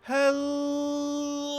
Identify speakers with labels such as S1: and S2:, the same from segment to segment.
S1: Hello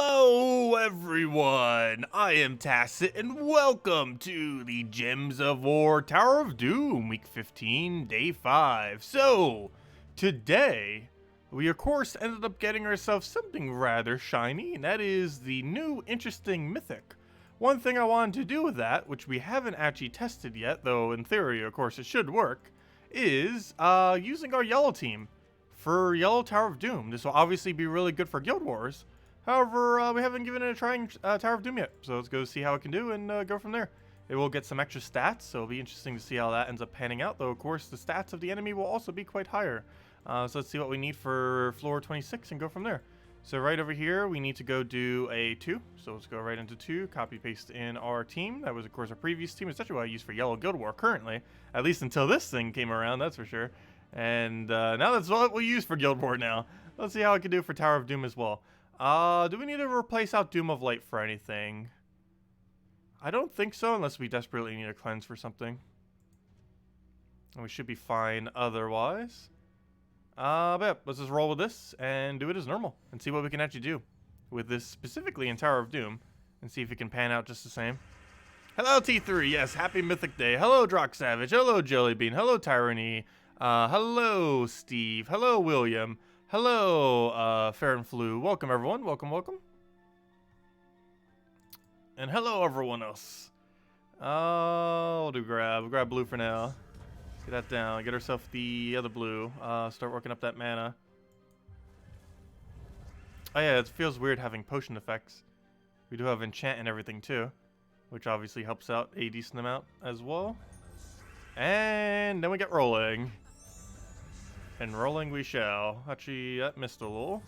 S1: everyone, I am Tacet and welcome to the Gems of War Tower of Doom Week 15 Day 5. So, today, we of course ended up getting ourselves something rather shiny, and that is the new interesting Mythic. One thing I wanted to do with that, which we haven't actually tested yet, though in theory of course it should work, is using our yellow team for Yellow Tower of Doom. This will obviously be really good for Guild Wars. However, we haven't given it a try in Tower of Doom yet, so let's go see how it can do and go from there. It will get some extra stats, so it'll be interesting to see how that ends up panning out, though of course the stats of the enemy will also be quite higher. So let's see what we need for floor 26 and go from there. So right over here, we need to go do a 2. So let's go right into 2, copy paste in our team. That was of course our previous team. It's actually what I use for Yellow Guild War currently, at least until this thing came around, that's for sure. And now that's what we'll use for Guild War now. Let's see how it can do for Tower of Doom as well. Do we need to replace out Doom of Light for anything? I don't think so, unless we desperately need a cleanse for something. And we should be fine otherwise. But yeah, let's just roll with this and do it as normal and see what we can actually do with this specifically in Tower of Doom and see if it can pan out just the same. Hello T3, yes, happy Mythic Day. Hello Drock Savage, hello Jellybean, hello Tyranny. Hello, Steve. Hello, William. Hello, Fair and Flu. Welcome, everyone. Welcome, welcome. And hello, everyone else. We'll do grab blue for now. Get that down. Get ourselves the other blue. Start working up that mana. Oh yeah, it feels weird having potion effects. We do have enchant and everything too, which obviously helps out a decent amount as well. And then we get rolling. And rolling we shall. Actually, that missed a little.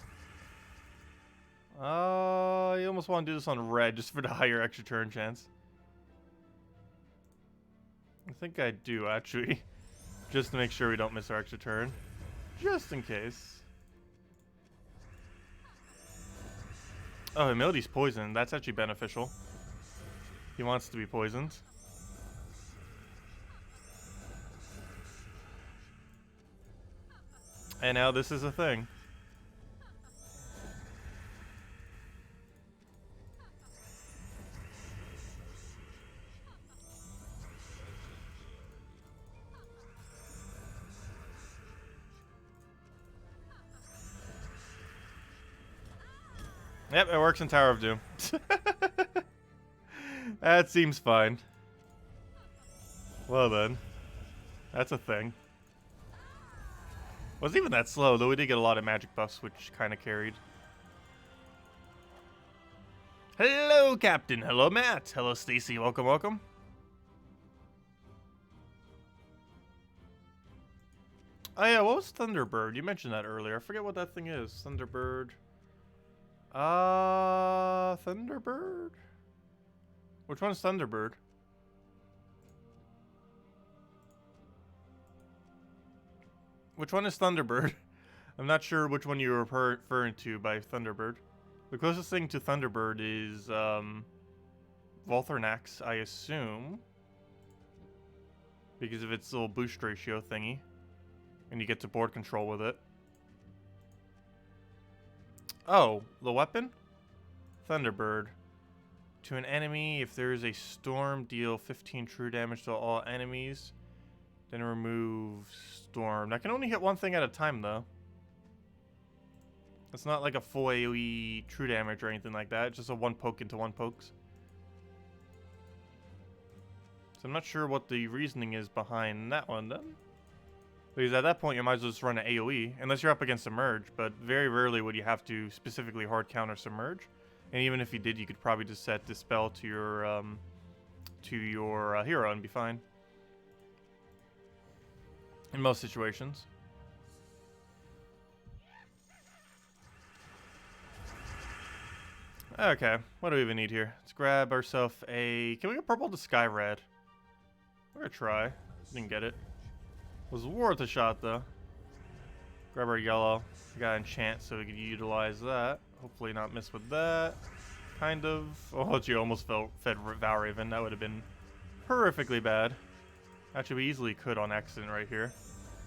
S1: You almost want to do this on red just for the higher extra turn chance. I think I do, actually. Just to make sure we don't miss our extra turn. Just in case. Oh, Humility's poisoned. That's actually beneficial. He wants to be poisoned. And now this is a thing. Yep, it works in Tower of Doom. That seems fine. Well then. That's a thing. Wasn't even that slow, though we did get a lot of magic buffs, which kind of carried. Hello, Captain. Hello, Matt. Hello, Stacy. Welcome, welcome. Oh, yeah, what was Thunderbird? You mentioned that earlier. I forget what that thing is. Thunderbird. Thunderbird? Which one is Thunderbird? Which one is Thunderbird? I'm not sure which one you're referring to by Thunderbird. The closest thing to Thunderbird is Volthornax, I assume. Because of its little boost ratio thingy. And you get to board control with it. Oh, the weapon? Thunderbird. To an enemy, if there is a storm, deal 15 true damage to all enemies. Then remove storm. That can only hit one thing at a time, though. It's not like a full AoE true damage or anything like that. It's just a one poke into one pokes. So I'm not sure what the reasoning is behind that one, then. Because at that point, you might as well just run an AoE, unless you're up against Submerge. But very rarely would you have to specifically hard counter Submerge. And even if you did, you could probably just set Dispel to your hero and be fine. In most situations. Okay, what do we even need here? Let's grab ourselves a... Can we get purple to sky red? We're gonna try. Didn't get it. Was worth a shot though. Grab our yellow. We got enchant so we could utilize that. Hopefully not miss with that. Kind of. Oh, you almost fed Valraven. That would have been horrifically bad. Actually, we easily could on accident right here.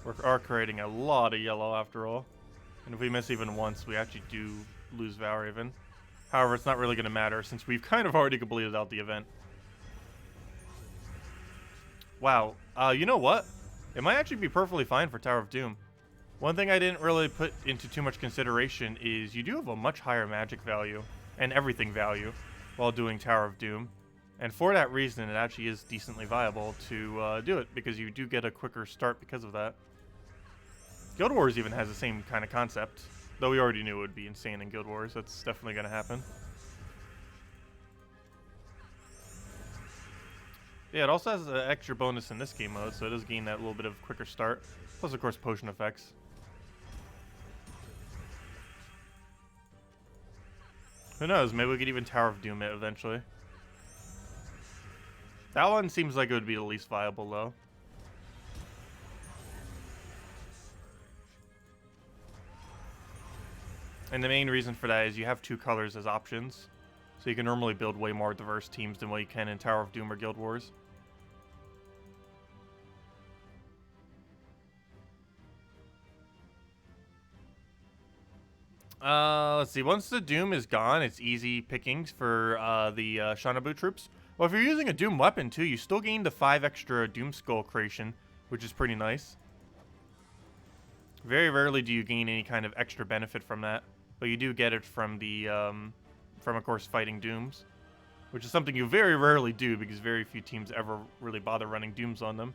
S1: We are creating a lot of yellow after all. And if we miss even once, we actually do lose Valraven. However, it's not really going to matter since we've kind of already completed out the event. Wow. You know what? It might actually be perfectly fine for Tower of Doom. One thing I didn't really put into too much consideration is you do have a much higher magic value and everything value while doing Tower of Doom. And for that reason, it actually is decently viable to do it, because you do get a quicker start because of that. Guild Wars even has the same kind of concept, though we already knew it would be insane in Guild Wars. That's definitely going to happen. Yeah, it also has an extra bonus in this game mode, so it does gain that little bit of quicker start. Plus, of course, potion effects. Who knows, maybe we could even Tower of Doom it eventually. That one seems like it would be the least viable, though. And the main reason for that is you have 2 colors as options. So you can normally build way more diverse teams than what you can in Tower of Doom or Guild Wars. Let's see. Once the Doom is gone, it's easy pickings for the Shanabu troops. Well, if you're using a Doom weapon, too, you still gain the 5 extra Doom Skull creation, which is pretty nice. Very rarely do you gain any kind of extra benefit from that, but you do get it from the, of course, fighting Dooms, which is something you very rarely do because very few teams ever really bother running Dooms on them.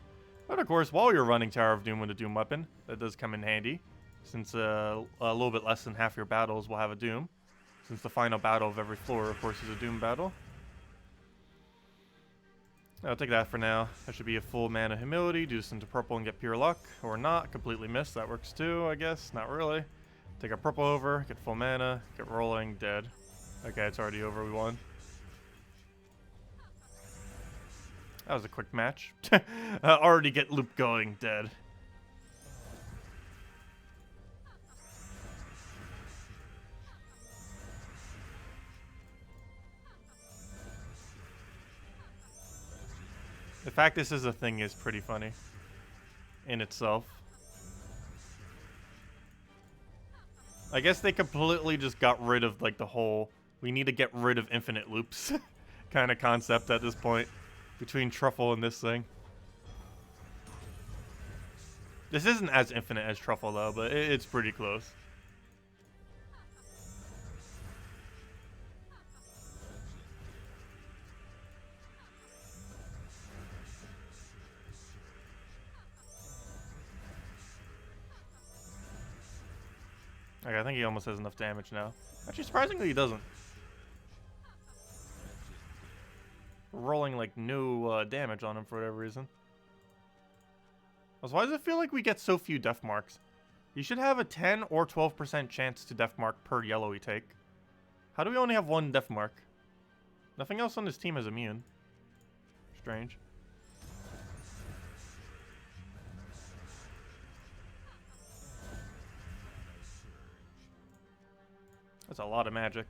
S1: But, of course, while you're running Tower of Doom with a Doom weapon, that does come in handy, since a little bit less than half your battles will have a Doom, since the final battle of every floor, of course, is a Doom battle. I'll take that for now. That should be a full mana humility, do this into purple and get pure luck, or not, completely miss, that works too, I guess, not really. Take our purple over, get full mana, get rolling, dead. Okay, it's already over, we won. That was a quick match. Already get loop going, dead. The fact this is a thing is pretty funny in itself. I guess they completely just got rid of like the whole we need to get rid of infinite loops kind of concept at this point between Truffle and this thing. This isn't as infinite as Truffle though, but it's pretty close. Okay, I think he almost has enough damage now. Actually, surprisingly, he doesn't. Rolling, like, no damage on him for whatever reason. Also, why does it feel like we get so few death marks? You should have a 10 or 12% chance to death mark per yellow we take. How do we only have 1 death mark? Nothing else on this team is immune. Strange. That's a lot of magic.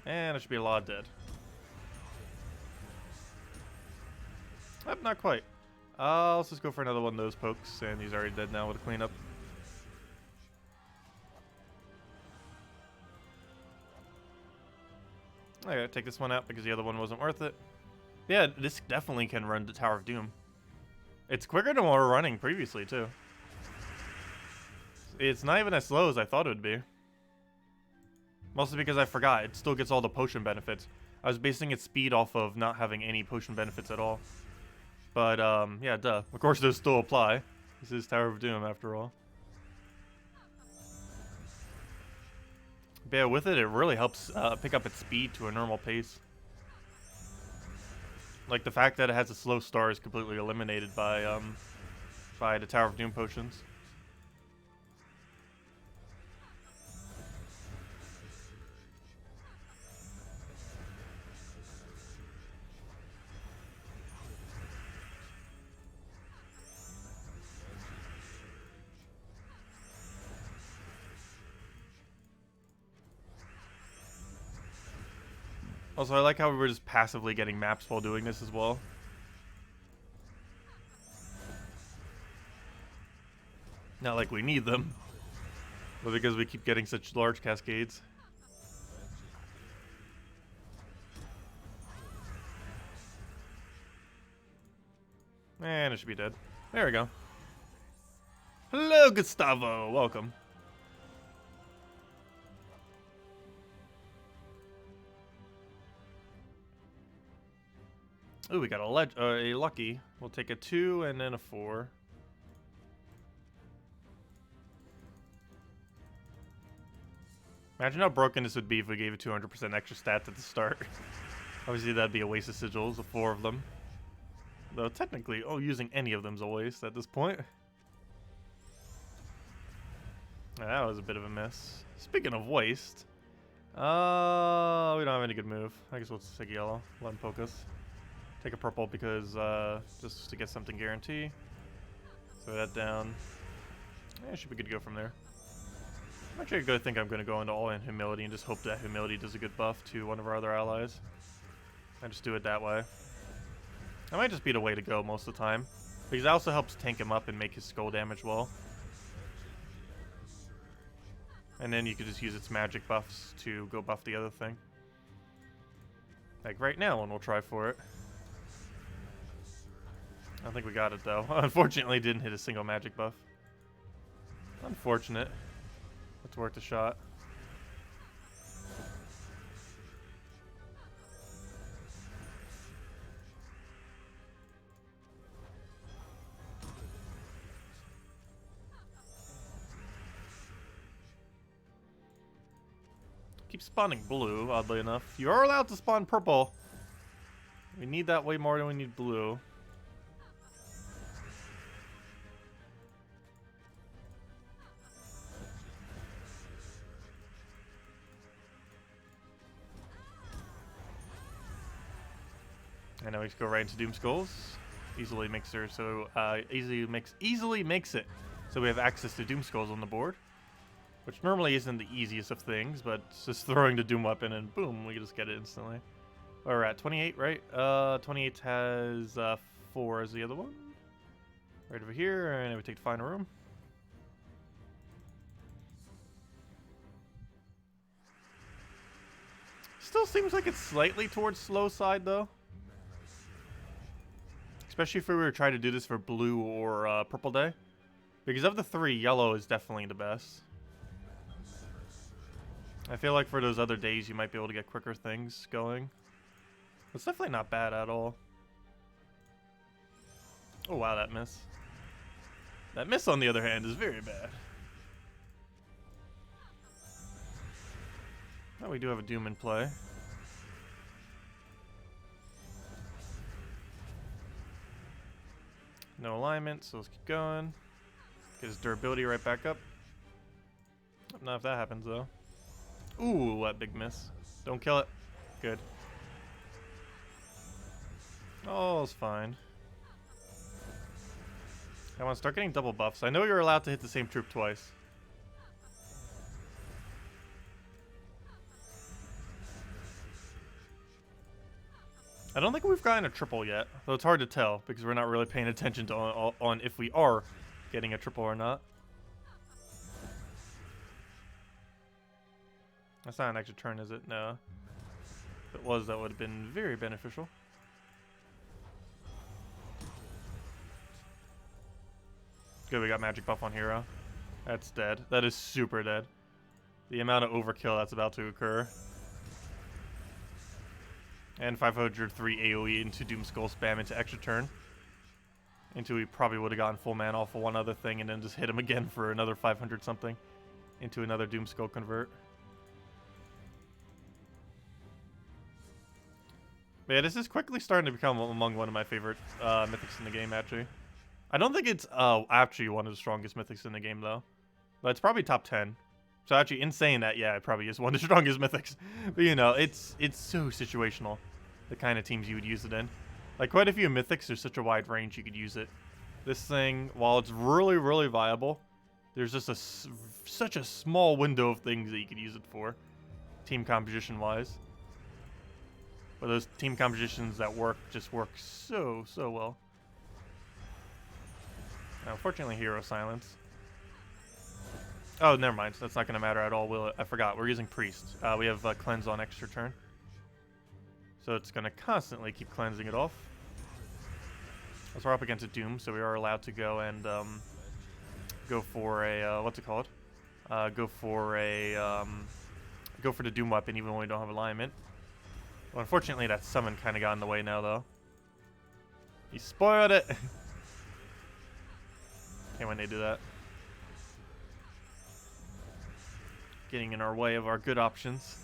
S1: And there should be a lot dead. Not quite. Let's just go for another one of those pokes, and he's already dead now with a cleanup. Okay, take this one out because the other one wasn't worth it. Yeah, this definitely can run the Tower of Doom. It's quicker than what we were running previously, too. It's not even as slow as I thought it would be. Mostly because I forgot. It still gets all the potion benefits. I was basing its speed off of not having any potion benefits at all. But, yeah, duh. Of course, those still apply. This is Tower of Doom, after all. But yeah, with it, it really helps pick up its speed to a normal pace. Like, the fact that it has a slow start is completely eliminated by the Tower of Doom potions. Also, I like how we were just passively getting maps while doing this as well. Not like we need them, but because we keep getting such large cascades. And it should be dead. There we go. Hello, Gustavo. Welcome. Ooh, we got a lucky. We'll take a 2 and then a 4. Imagine how broken this would be if we gave it 200% extra stats at the start. Obviously, that'd be a waste of sigils, 4 of them. Though technically, using any of them is a waste at this point. That was a bit of a miss. Speaking of waste, we don't have any good move. I guess we'll just take yellow. Let him poke us. Take a purple because just to get something guarantee. Throw that down. Yeah, it should be good to go from there. I'm actually going to think I'm going to go into all-in humility and just hope that humility does a good buff to one of our other allies. I just do it that way. That might just be the way to go most of the time, because that also helps tank him up and make his skull damage well. And then you could just use its magic buffs to go buff the other thing. Like right now, and we'll try for it. I don't think we got it though. Unfortunately, didn't hit a single magic buff. Unfortunate. It's worth a shot. Keep spawning blue, oddly enough. You are allowed to spawn purple. We need that way more than we need blue. And now we just go right into Doom Skulls. Easily makes her so easily makes it so we have access to Doom Skulls on the board. Which normally isn't the easiest of things, but it's just throwing the Doom weapon and boom, we can just get it instantly. Where we're at, 28, right? 28 has 4 as the other one. Right over here, and we take the final room. Still seems like it's slightly towards slow side though. Especially if we were trying to do this for blue or purple day. Because of the 3, yellow is definitely the best. I feel like for those other days, you might be able to get quicker things going. It's definitely not bad at all. Oh, wow, that miss. That miss, on the other hand, is very bad. Oh, we do have a Doom in play. No alignment, so let's keep going. Get his durability right back up. Not if that happens, though. Ooh, that big miss. Don't kill it. Good. Oh, it's fine. I want to start getting double buffs. I know you're allowed to hit the same troop twice. I don't think we've gotten a triple yet, though it's hard to tell because we're not really paying attention to on if we are getting a triple or not. That's not an extra turn, is it? No. If it was, that would have been very beneficial. Good, we got magic buff on hero. That's dead. That is super dead. The amount of overkill that's about to occur. And 503 AoE into Doom Skull spam into extra turn. Into we probably would have gotten full mana off of one other thing and then just hit him again for another 500 something. Into another Doom Skull convert. But yeah, this is quickly starting to become among one of my favorite mythics in the game, actually. I don't think it's actually one of the strongest mythics in the game, though. But it's probably top 10. So actually, in saying that, yeah, it probably is one of the strongest mythics. But, you know, it's so situational, the kind of teams you would use it in. Like, quite a few mythics, there's such a wide range you could use it. This thing, while it's really, really viable, there's just such a small window of things that you could use it for, team composition-wise. But those team compositions that work just work so well. Now, unfortunately, hero silence. Oh, never mind. That's not going to matter at all, will it? I forgot. We're using Priest. We have Cleanse on extra turn. So it's going to constantly keep cleansing it off. As we're up against a Doom, so we are allowed to go and go for a, what's it called? Go for the Doom weapon even when we don't have alignment. Well, unfortunately, that summon kind of got in the way now, though. He spoiled it. Hate when they do that. Getting in our way of our good options.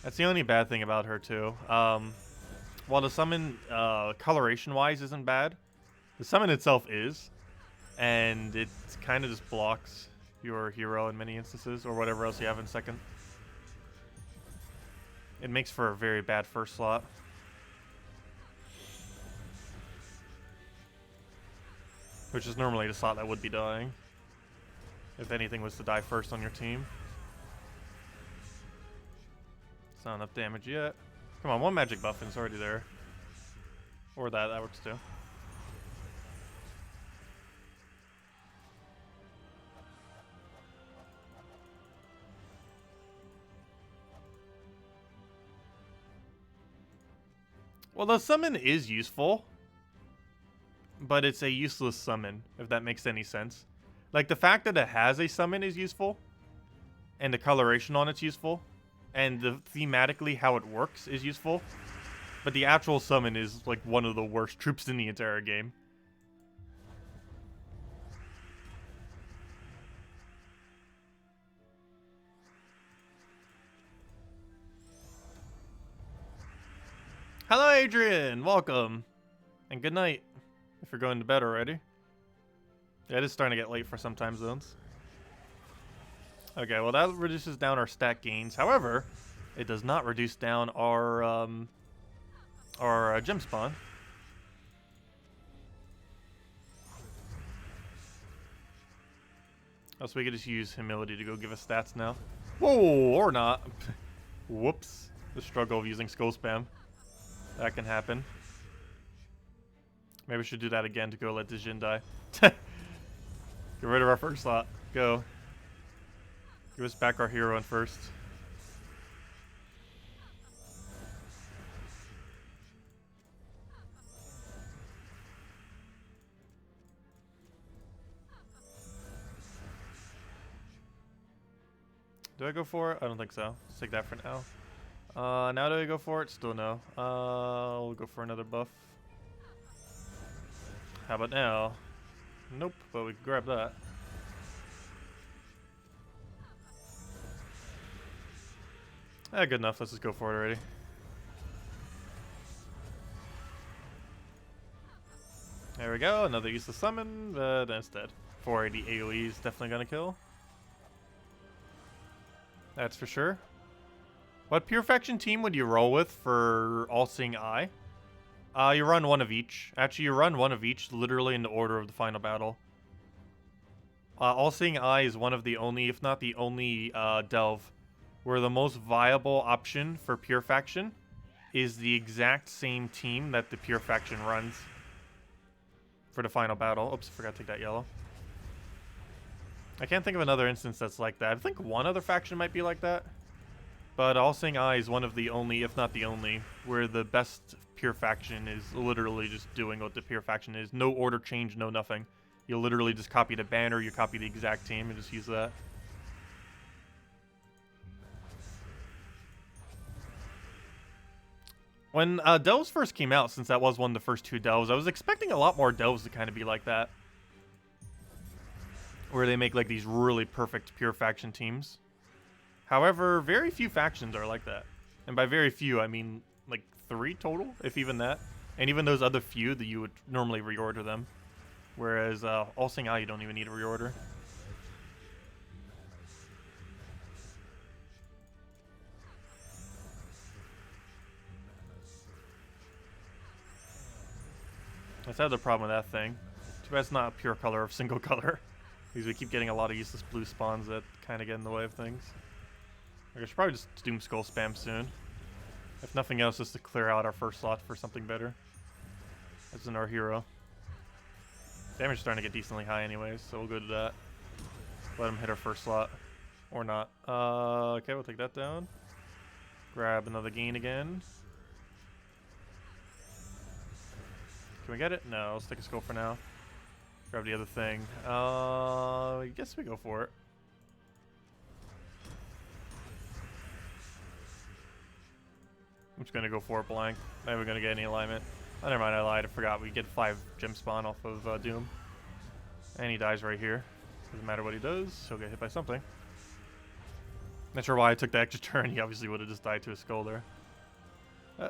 S1: That's the only bad thing about her, too. While the summon, coloration-wise, isn't bad, the summon itself is. And it kind of just blocks your hero in many instances, or whatever else you have in second. It makes for a very bad first slot. Which is normally the slot that would be dying. If anything was to die first on your team. It's not enough damage yet. Come on, one magic buff and it's already there. Or that works too. Well, the summon is useful. But it's a useless summon, if that makes any sense. Like, the fact that it has a summon is useful. And the coloration on it's useful. And thematically how it works is useful. But the actual summon is, like, one of the worst troops in the entire game. Hello, Adrian! Welcome! And good night. If you're going to bed already. Yeah, it is starting to get late for some time zones. Okay, well that reduces down our stat gains. However, it does not reduce down our gem spawn. Also, we could just use humility to go give us stats now. Whoa, or not. Whoops. The struggle of using skull spam. That can happen. Maybe we should do that again to go let the Jin die. Get rid of our first slot. Go. Give us back our hero in first. Do I go for it? I don't think so. Let's take that for now. Now do I go for it? Still no. We'll go for another buff. How about now? Nope, but we can grab that. Good enough. Let's just go for it already. There we go. Another useless summon, but that's dead. 480 AoE is definitely gonna kill. That's for sure. What pure faction team would you roll with for All-Seeing Eye? You run one of each. Actually, you run one of each, literally in the order of the final battle. All-Seeing Eye is one of the only, if not the only, delve where the most viable option for pure faction is the exact same team that the pure faction runs for the final battle. Oops, I forgot to take that yellow. I can't think of another instance that's like that. I think one other faction might be like that. But All-Seeing Eye is one of the only, if not the only, where the best pure faction is literally just doing what the pure faction is. No order change, no nothing. You literally just copy the banner, you copy the exact team, and just use that. When delves first came out, since that was one of the first two delves, I was expecting a lot more delves to kind of be like that. Where they make like these really perfect pure faction teams. However, very few factions are like that. And by very few, I mean like 3 total, if even that. And even those other few that you would normally reorder them. Whereas All-Seeing Eye, you don't even need to reorder. That's the other problem with that thing. Too bad it's not a pure color of single color. Because we keep getting a lot of useless blue spawns that kind of get in the way of things. I should probably just Doom Skull spam soon. If nothing else, just to clear out our first slot for something better. As in our hero. Damage is starting to get decently high anyways, so we'll go to that. Let him hit our first slot. Or not. Okay, we'll take that down. Grab another gain again. Can we get it? No, let's take a skull for now. Grab the other thing. I guess we go for it. I'm just gonna go for it blank. Not even gonna get any alignment. Oh, never mind, I lied. I forgot we get 5 gem spawn off of Doom. And he dies right here. Doesn't matter what he does, he'll get hit by something. Not sure why I took the extra turn. He obviously would have just died to his skull there.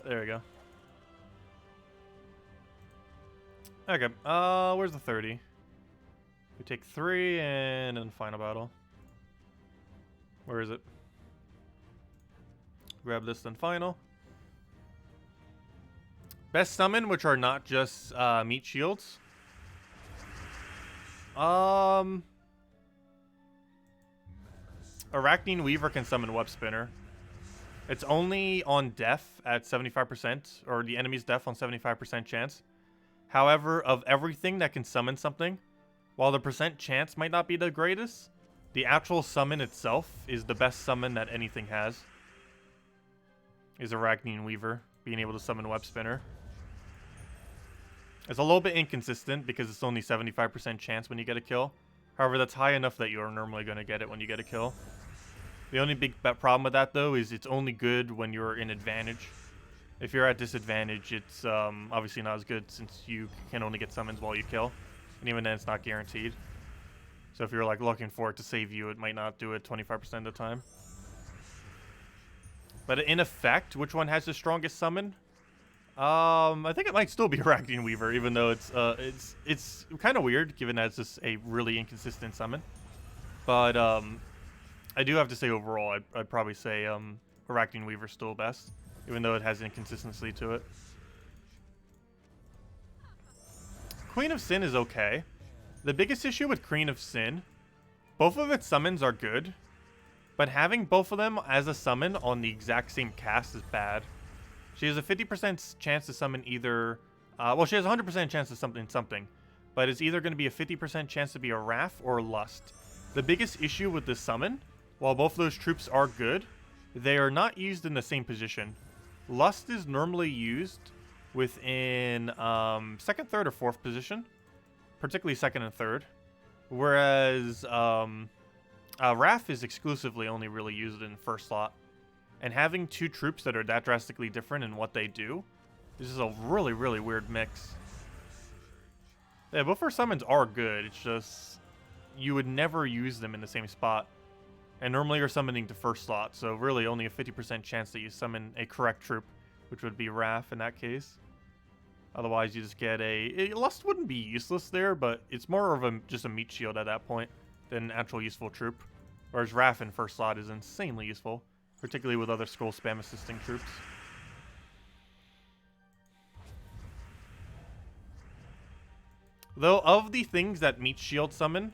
S1: There we go. Okay, where's the 30? We take 3 and then final battle. Where is it? Grab this then final. Best summon, which are not just meat shields. Arachnine Weaver can summon Web Spinner. It's only on death at 75%, or the enemy's death on 75% chance. However, of everything that can summon something, while the percent chance might not be the greatest, the actual summon itself is the best summon that anything has. Is Arachnine Weaver, being able to summon Web Spinner. It's a little bit inconsistent because it's only 75% chance when you get a kill. However, that's high enough that you're normally going to get it when you get a kill. The only big problem with that, though, is it's only good when you're in advantage. If you're at disadvantage, it's obviously not as good since you can only get summons while you kill. And even then, it's not guaranteed. So if you're like looking for it to save you, it might not do it 25% of the time. But in effect, which one has the strongest summon? I think it might still be Arachnine Weaver, even though it's kind of weird, given that it's just a really inconsistent summon. But I do have to say overall, I'd probably say Arachnine Weaver's still best, even though it has inconsistency to it. Queen of Sin is okay. The biggest issue with Queen of Sin, both of its summons are good, but having both of them as a summon on the exact same cast is bad. She has a 50% chance to summon either... well, she has a 100% chance to summon something, but it's either going to be a 50% chance to be a Wrath or a Lust. The biggest issue with this summon, while both of those troops are good, they are not used in the same position. Lust is normally used within second, third, or fourth position, particularly second and third, whereas Wrath is exclusively only really used in first slot. And having two troops that are that drastically different in what they do, this is a really, really weird mix. Yeah, both her summons are good, it's just you would never use them in the same spot. And normally you're summoning to first slot, so really only a 50% chance that you summon a correct troop, which would be Wrath in that case. Otherwise you just get Lust wouldn't be useless there, but it's more of just a meat shield at that point than an actual useful troop. Whereas Wrath in first slot is insanely useful, particularly with other scroll spam assisting troops. Though of the things that meat shield summon,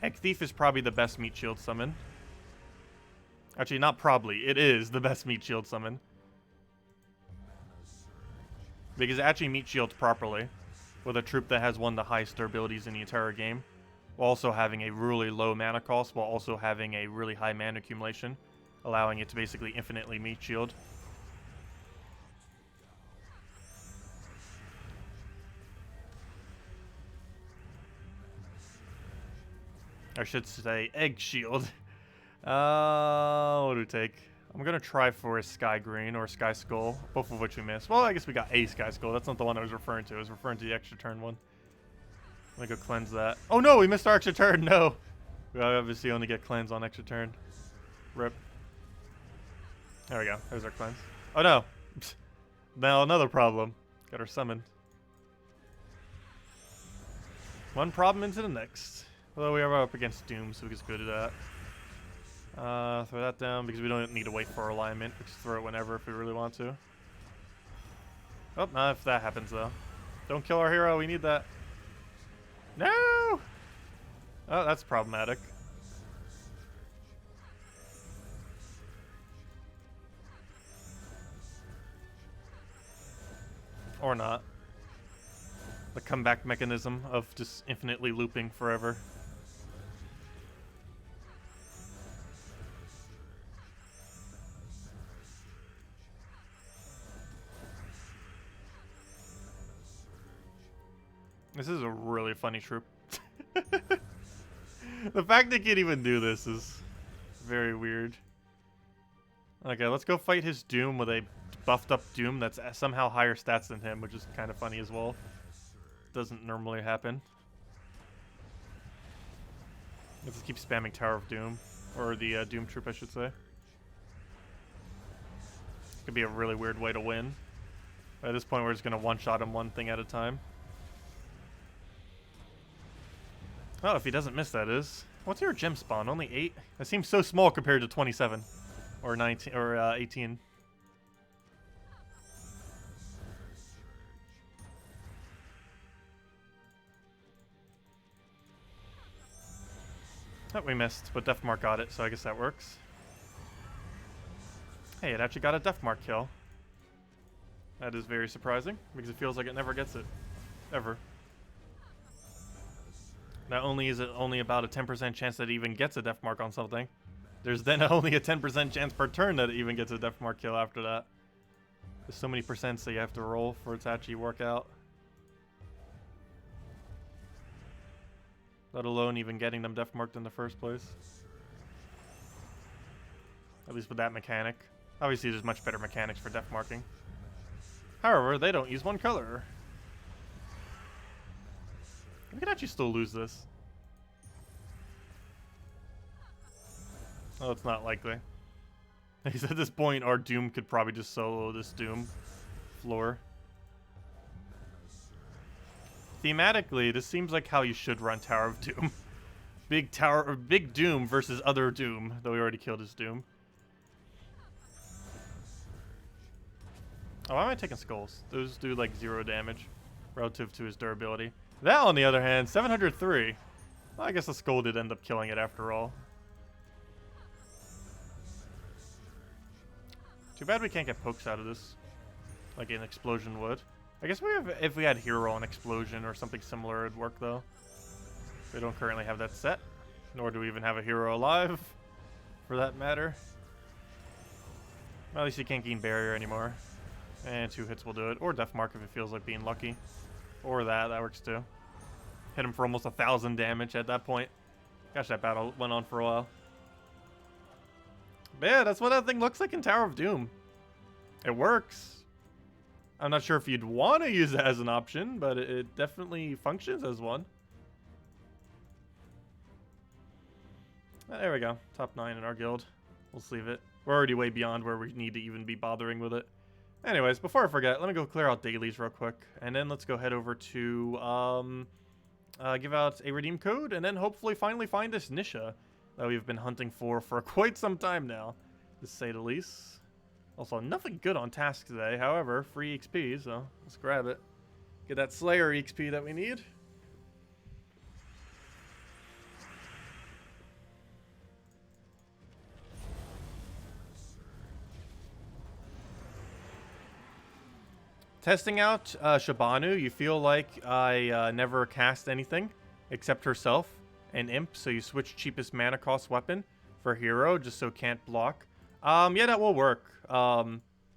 S1: Egg Thief is probably the best meat shield summon. Actually, not probably. It is the best meat shield summon. Because it actually meat shields properly with a troop that has one of the highest durabilities in the entire game, while also having a really low mana cost, while also having a really high mana accumulation, allowing it to basically infinitely meat shield. I should say egg shield. What do we take? I'm gonna try for a Sky Green or a Sky Skull, both of which we missed. Well, I guess we got a Sky Skull. That's not the one I was referring to. I was referring to the extra turn one. Let me go cleanse that. Oh no, we missed our extra turn. No. We obviously only get cleanse on extra turn. Rip. There we go. There's our cleanse. Oh no. Now another problem. Got her summoned. One problem into the next. Although we are up against Doom, so we just go to that. Throw that down because we don't need to wait for our alignment. We just throw it whenever if we really want to. Oh, not if that happens though. Don't kill our hero. We need that. No! Oh, that's problematic. Or not. The comeback mechanism of just infinitely looping forever. This is a really funny troop. The fact they can't even do this is very weird. Okay, let's go fight his Doom with a buffed up Doom that's somehow higher stats than him, which is kind of funny as well. Doesn't normally happen. Let's just keep spamming Tower of Doom. Or the Doom troop, I should say. Could be a really weird way to win. But at this point, we're just going to one-shot him one thing at a time. Oh, if he doesn't miss, that is. What's your gem spawn? Only 8? That seems so small compared to 27. Or 19, or 18. Oh, we missed, but Deathmark got it, so I guess that works. Hey, it actually got a Deathmark kill. That is very surprising, because it feels like it never gets it. Ever. Not only is it only about a 10% chance that it even gets a Deathmark on something, there's then only a 10% chance per turn that it even gets a Deathmark kill after that. There's so many percents that you have to roll for it to actually work out. Let alone even getting them Deathmarked in the first place. At least with that mechanic. Obviously there's much better mechanics for Deathmarking. However, they don't use one color. We could actually still lose this. Oh, it's not likely. Because at this point, our Doom could probably just solo this Doom floor. Thematically, this seems like how you should run Tower of Doom. Big Doom versus other Doom, though we already killed his Doom. Oh, why am I taking skulls? Those do like 0 damage relative to his durability. That, on the other hand, 703. Well, I guess the skull did end up killing it after all. Too bad we can't get pokes out of this, like an explosion would. I guess if we had hero on explosion or something similar, it'd work though. We don't currently have that set, nor do we even have a hero alive, for that matter. Well, at least you can't gain barrier anymore, and 2 hits will do it, or Deathmark if it feels like being lucky, or that works too. Hit him for almost 1,000 damage at that point. Gosh, that battle went on for a while. But yeah, that's what that thing looks like in Tower of Doom. It works. I'm not sure if you'd want to use it as an option, but it definitely functions as one. There we go. Top 9 in our guild. We'll leave it. We're already way beyond where we need to even be bothering with it. Anyways, before I forget, let me go clear out dailies real quick. And then let's go head over to give out a redeem code. And then hopefully finally find this Nysha that we've been hunting for quite some time now, to say the least. Also, nothing good on task today. However, free XP, so let's grab it. Get that Slayer XP that we need. Testing out Shabanu, you feel like I never cast anything except herself and Imp, so you switch cheapest mana cost weapon for hero just so can't block. Yeah, that will work.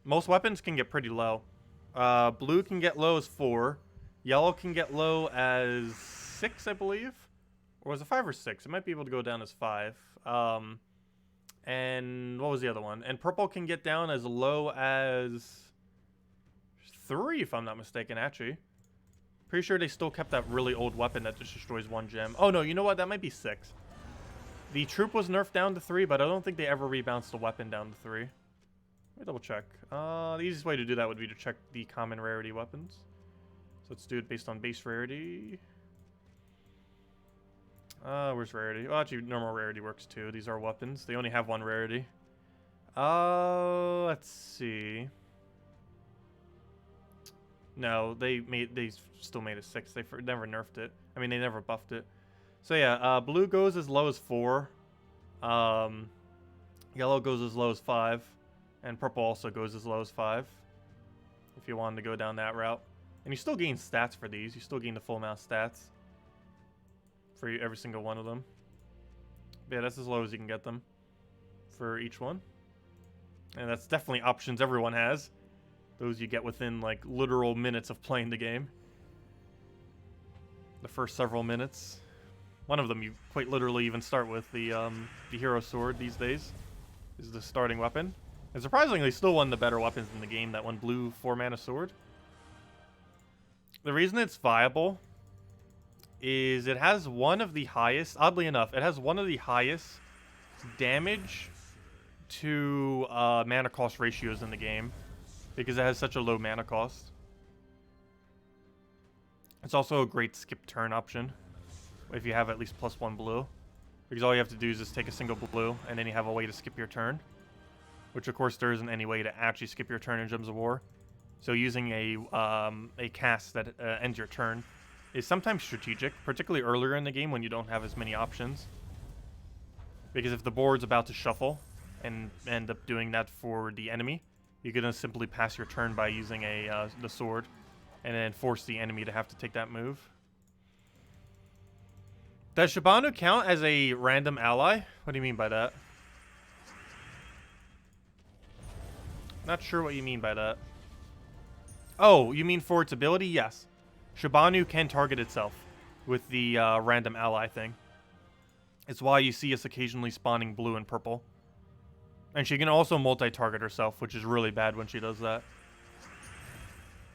S1: Most weapons can get pretty low. Blue can get low as 4. Yellow can get low as 6, I believe. Or was it 5 or 6? It might be able to go down as 5. And what was the other one? And purple can get down as low as 3, if I'm not mistaken, actually. Pretty sure they still kept that really old weapon that just destroys 1 gem. Oh, no, you know what? That might be 6. The troop was nerfed down to 3, but I don't think they ever rebounced the weapon down to 3. Let me double check. The easiest way to do that would be to check the common rarity weapons. So let's do it based on base rarity. Where's rarity? Oh, actually, normal rarity works too. These are weapons. They only have 1 rarity. Let's see. No, they still made it 6. They never nerfed it. I mean, they never buffed it. So yeah, blue goes as low as 4. Yellow goes as low as 5. And purple also goes as low as 5. If you wanted to go down that route. And you still gain stats for these. You still gain the full amount of stats. For every single one of them. But yeah, that's as low as you can get them. For each one. And that's definitely options everyone has. Those you get within, like, literal minutes of playing the game. the first several minutes. One of them you quite literally even start with, the hero sword these days is the starting weapon. And surprisingly, still one of the better weapons in the game, that one blue 4-mana sword. The reason it's viable is it has one of the highest, oddly enough, it has one of the highest damage to mana cost ratios in the game because it has such a low mana cost. It's also a great skip turn option if you have at least +1 blue, because all you have to do is just take a single blue and then you have a way to skip your turn, which of course there isn't any way to actually skip your turn in Gems of War. So using a cast that ends your turn is sometimes strategic, particularly earlier in the game when you don't have as many options. Because if the board's about to shuffle and end up doing that for the enemy, you're gonna simply pass your turn by using the sword, and then force the enemy to have to take that move. Does Shabanu count as a random ally? What do you mean by that? Not sure what you mean by that. Oh, you mean for its ability? Yes. Shabanu can target itself with the random ally thing. It's why you see us occasionally spawning blue and purple. And she can also multi-target herself, which is really bad when she does that.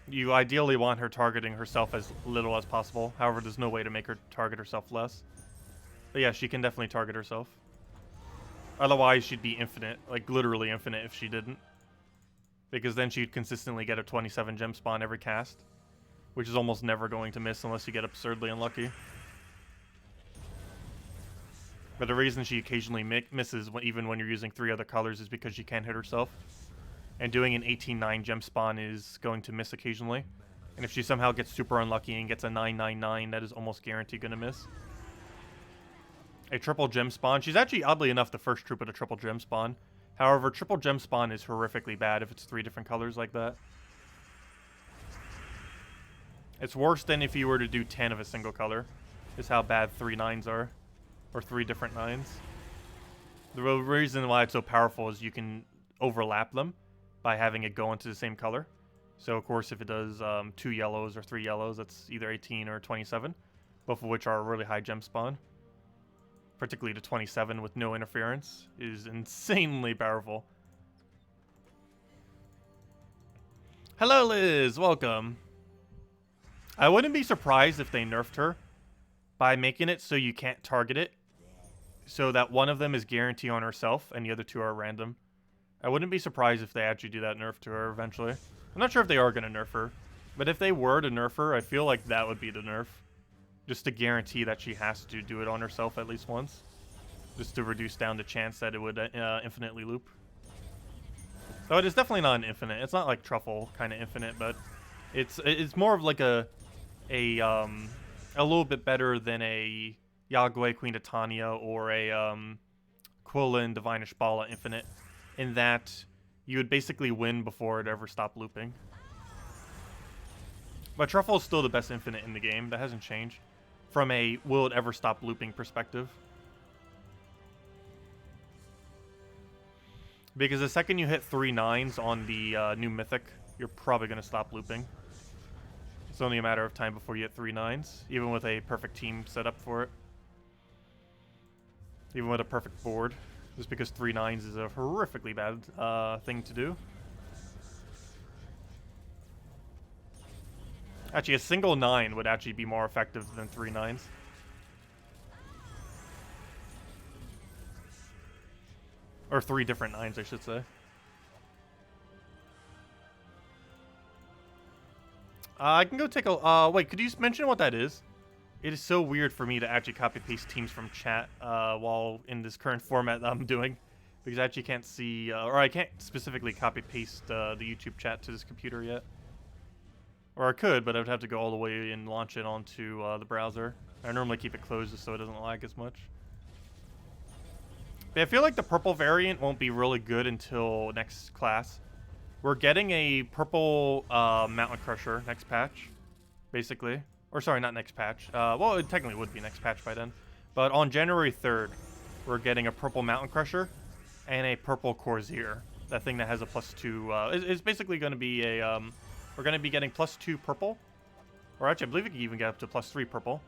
S1: You ideally want her targeting herself as little as possible. However, there's no way to make her target herself less. But yeah, she can definitely target herself. Otherwise, she'd be infinite. Like, literally infinite if she didn't. Because then she'd consistently get a 27 gem spawn every cast, which is almost never going to miss unless you get absurdly unlucky. But the reason she occasionally misses even when you're using 3 other colors is because she can't hit herself. And doing an 18-9 gem spawn is going to miss occasionally. And if she somehow gets super unlucky and gets a 9-9-9, that is almost guaranteed going to miss. A triple gem spawn. She's actually, oddly enough, the first troop with a triple gem spawn. However, triple gem spawn is horrifically bad if it's 3 different colors like that. It's worse than if you were to do 10 of a single color, is how bad 3 9s are. Or 3 different 9s. The reason why it's so powerful is you can overlap them by having it go into the same color. So, of course, if it does 2 yellows or 3 yellows, that's either 18 or 27, both of which are a really high gem spawn. Particularly the 27 with no interference is insanely powerful. Hello, Liz. Welcome. I wouldn't be surprised if they nerfed her by making it so you can't target it, so that one of them is guarantee on herself and the other 2 are random. I wouldn't be surprised if they actually do that nerf to her eventually. I'm not sure if they are going to nerf her, but if they were to nerf her, I feel like that would be the nerf. Just to guarantee that she has to do it on herself at least once. Just to reduce down the chance that it would infinitely loop. So it is definitely not an infinite. It's not like Truffle kind of infinite, but it's more of like a little bit better than a Yagwe Queen Titania or a Quillin Divine Ishbala infinite, in that you would basically win before it ever stopped looping. But Truffle is still the best infinite in the game. That hasn't changed from a will it ever stop looping perspective. Because the second you hit 3 9s on the new Mythic, you're probably going to stop looping. It's only a matter of time before you hit 3 9s, even with a perfect team set up for it. Even with a perfect board. Just because 3 9s is a horrifically bad thing to do. Actually, a single 9 would actually be more effective than 3 9s. Or 3 different 9s, I should say. I can go take a... wait, could you mention what that is? It is so weird for me to actually copy-paste teams from chat while in this current format that I'm doing. Because I actually can't see... or I can't specifically copy-paste the YouTube chat to this computer yet. Or I could, but I would have to go all the way and launch it onto the browser. I normally keep it closed just so it doesn't lag as much. But I feel like the purple variant won't be really good until next class. We're getting a purple Mountain Crusher next patch, basically. Or sorry, not next patch. Well, it technically would be next patch by then. But on January 3rd, we're getting a purple Mountain Crusher and a purple Corsair. That thing that has a +2. It's basically going to be a... we're going to be getting +2 purple. Or actually, I believe we can even get up to +3 purple.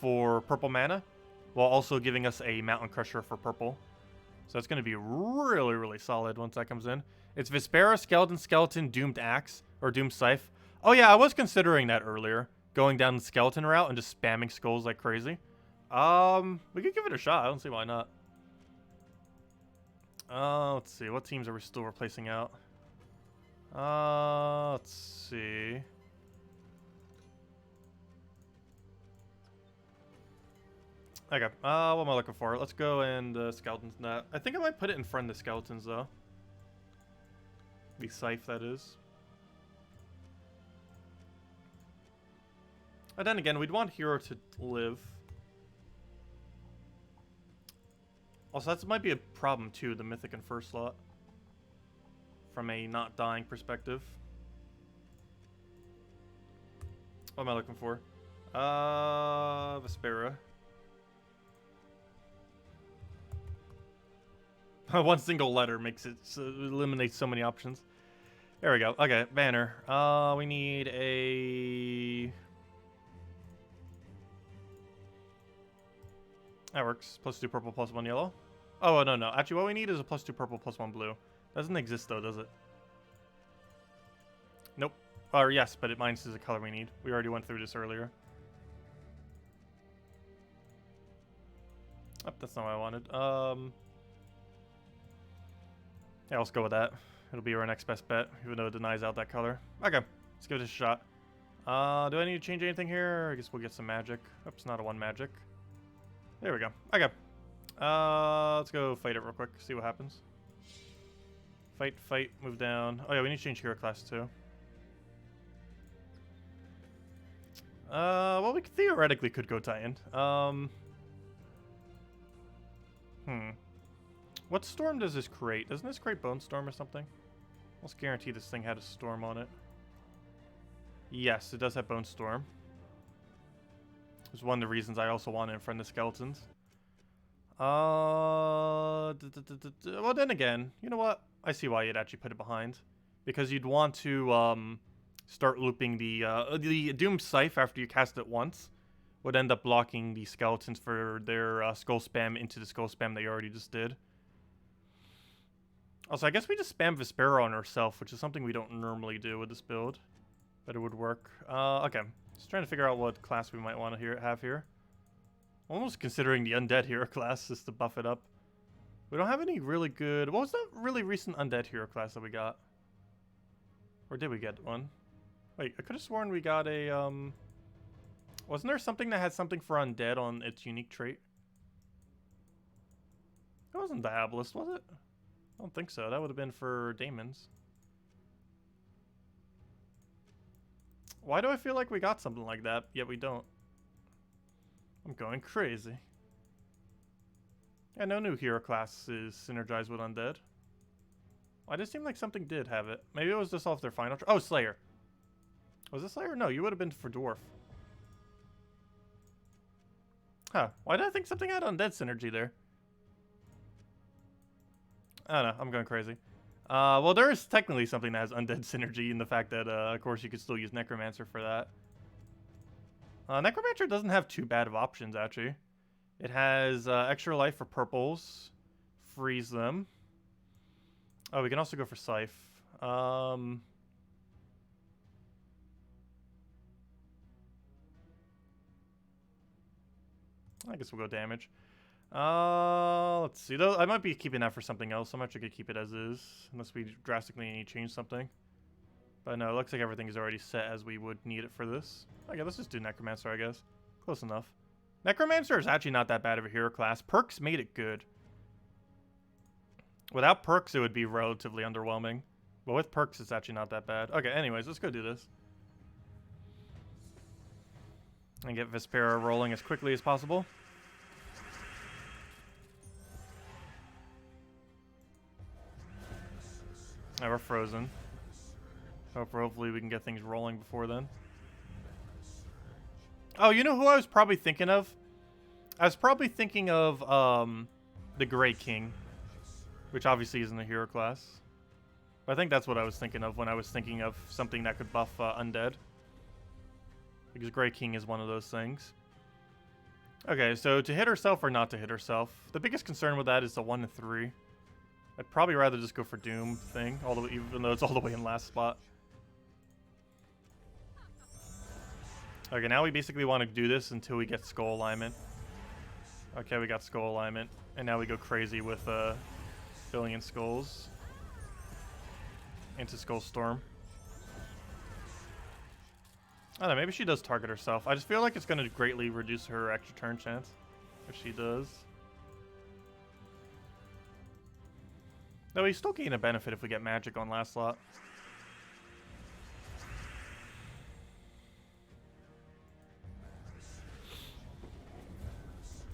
S1: for purple mana, while also giving us a Mountain Crusher for purple. So it's going to be really, really solid once that comes in. It's Vespera, Skeleton, Doomed Axe, or Doomed Scythe. Oh yeah, I was considering that earlier. Going down the Skeleton route and just spamming skulls like crazy. We could give it a shot. I don't see why not. Let's see. What teams are we still replacing out? Let's see. Okay, what am I looking for? Let's go and Skeletons net. I think I might put it in front of the Skeletons, though. The Scythe, that is. And then again, we'd want Hero to live. Also, that might be a problem, too, the Mythic and first slot. From a not dying perspective. What am I looking for? Vespera. One single letter makes it, so it eliminates so many options. There we go. Okay, banner. We need a... That works. +2 purple, +1 yellow. Oh, no. Actually, what we need is a +2 purple, +1 blue. Doesn't exist, though, does it? Nope. Or yes, but mines is the color we need. We already went through this earlier. Oh, that's not what I wanted. Yeah, let's go with that. It'll be our next best bet, even though it denies out that color. Okay, let's give it a shot. Do I need to change anything here? I guess we'll get some magic. Oops, not a 1 magic. There we go. Okay. Let's go fight it real quick, see what happens. Fight, move down. Oh yeah, we need to change hero class too. Well, we theoretically could go Titan. What storm does this create? Doesn't this create Bone Storm or something? Let's guarantee this thing had a storm on it. Yes, it does have Bone Storm. It's one of the reasons I also want it in front of the Skeletons. Well, then again, you know what? I see why you'd actually put it behind. Because you'd want to start looping the Doomed Scythe after you cast it once. Would end up blocking the Skeletons for their skull spam into the skull spam they already just did. Also, I guess we just spam Vespera on herself, which is something we don't normally do with this build. But it would work. Okay. Just trying to figure out what class we might want to have here. Almost considering the Undead Hero class just to buff it up. We don't have any really good... What was that really recent Undead Hero class that we got? Or did we get one? Wait, I could have sworn we got a... Wasn't there something that had something for Undead on its unique trait? It wasn't Diabolist, was it? I don't think so. That would have been for Daemons. Why do I feel like we got something like that, yet we don't? I'm going crazy. Yeah, no new hero class is synergized with Undead. Why does it seem like something did have it? Maybe it was just off their final... Oh, Slayer. Was it Slayer? No, you would have been for Dwarf. Huh. Why did I think something had Undead synergy there? I don't know. I'm going crazy. Well, there is technically something that has Undead synergy in the fact that, of course, you could still use Necromancer for that. Necromancer doesn't have too bad of options, actually. It has extra life for purples. Freeze them. Oh, we can also go for Scythe. I guess we'll go damage. Let's see. Though I might be keeping that for something else. I'm actually gonna keep it as is, unless we drastically need to change something. But no, it looks like everything is already set as we would need it for this. Okay, let's just do Necromancer, I guess. Close enough. Necromancer is actually not that bad of a hero class. Perks made it good. Without perks, it would be relatively underwhelming. But with perks, it's actually not that bad. Okay, anyways, let's go do this. And get Vespera rolling as quickly as possible. Now we're frozen. Hopefully we can get things rolling before then. Oh, you know who I was probably thinking of? I was probably thinking of the Grey King, which obviously isn't a hero class. But I think that's what I was thinking of when I was thinking of something that could buff Undead. Because Grey King is one of those things. Okay, so to hit herself or not to hit herself. The biggest concern with that is the 1 to 3. I'd probably rather just go for Doom thing, all the way, even though it's all the way in last spot. Okay, now we basically want to do this until we get skull alignment. Okay, we got skull alignment, and now we go crazy with billion skulls into Skull Storm. I don't know, maybe she does target herself. I just feel like it's going to greatly reduce her extra turn chance if she does. Though we still gain a benefit if we get magic on last slot.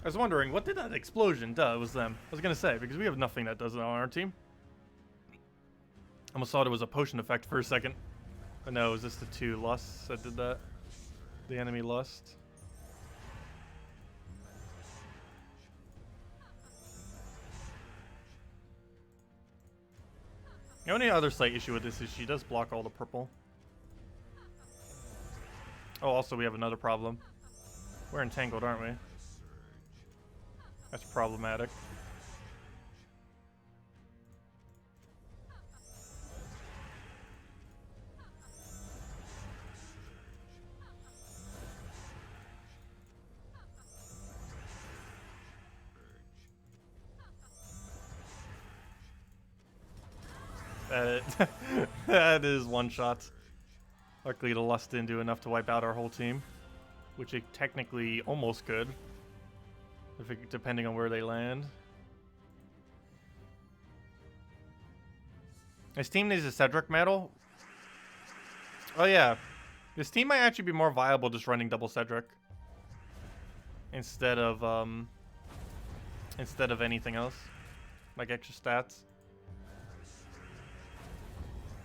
S1: I was wondering, what did that explosion do? It was them. I was going to say, because we have nothing that does it on our team. Almost thought it was a potion effect for a second. But no, it was just the 2 lusts that did that. The enemy lust. The only other slight issue with this is she does block all the purple. Oh, also we have another problem. We're entangled, aren't we? That's problematic. That is one shot. Luckily the lust didn't do enough to wipe out our whole team, which it technically almost could, if it, depending on where they land. This team needs a Cedric medal. Oh yeah, this team might actually be more viable just running double Cedric instead of anything else, like extra stats.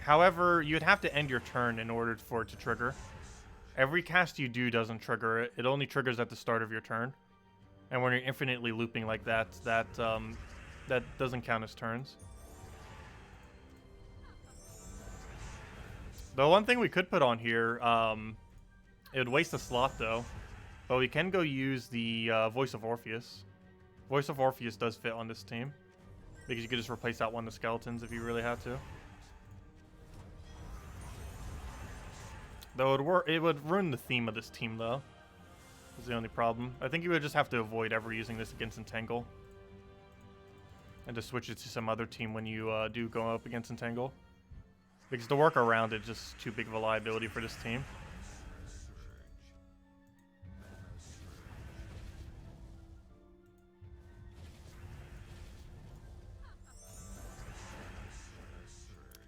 S1: However, you'd have to end your turn in order for it to trigger. Every cast you do doesn't trigger it. It only triggers at the start of your turn. And when you're infinitely looping like that, that doesn't count as turns. The one thing we could put on here, it would waste a slot though. But we can go use the Voice of Orpheus. Voice of Orpheus does fit on this team, because you could just replace out one of the skeletons if you really had to. Though it would ruin the theme of this team, though. That's the only problem. I think you would just have to avoid ever using this against Entangle. And just switch it to some other team when you do go up against Entangle. Because the work around it is just too big of a liability for this team.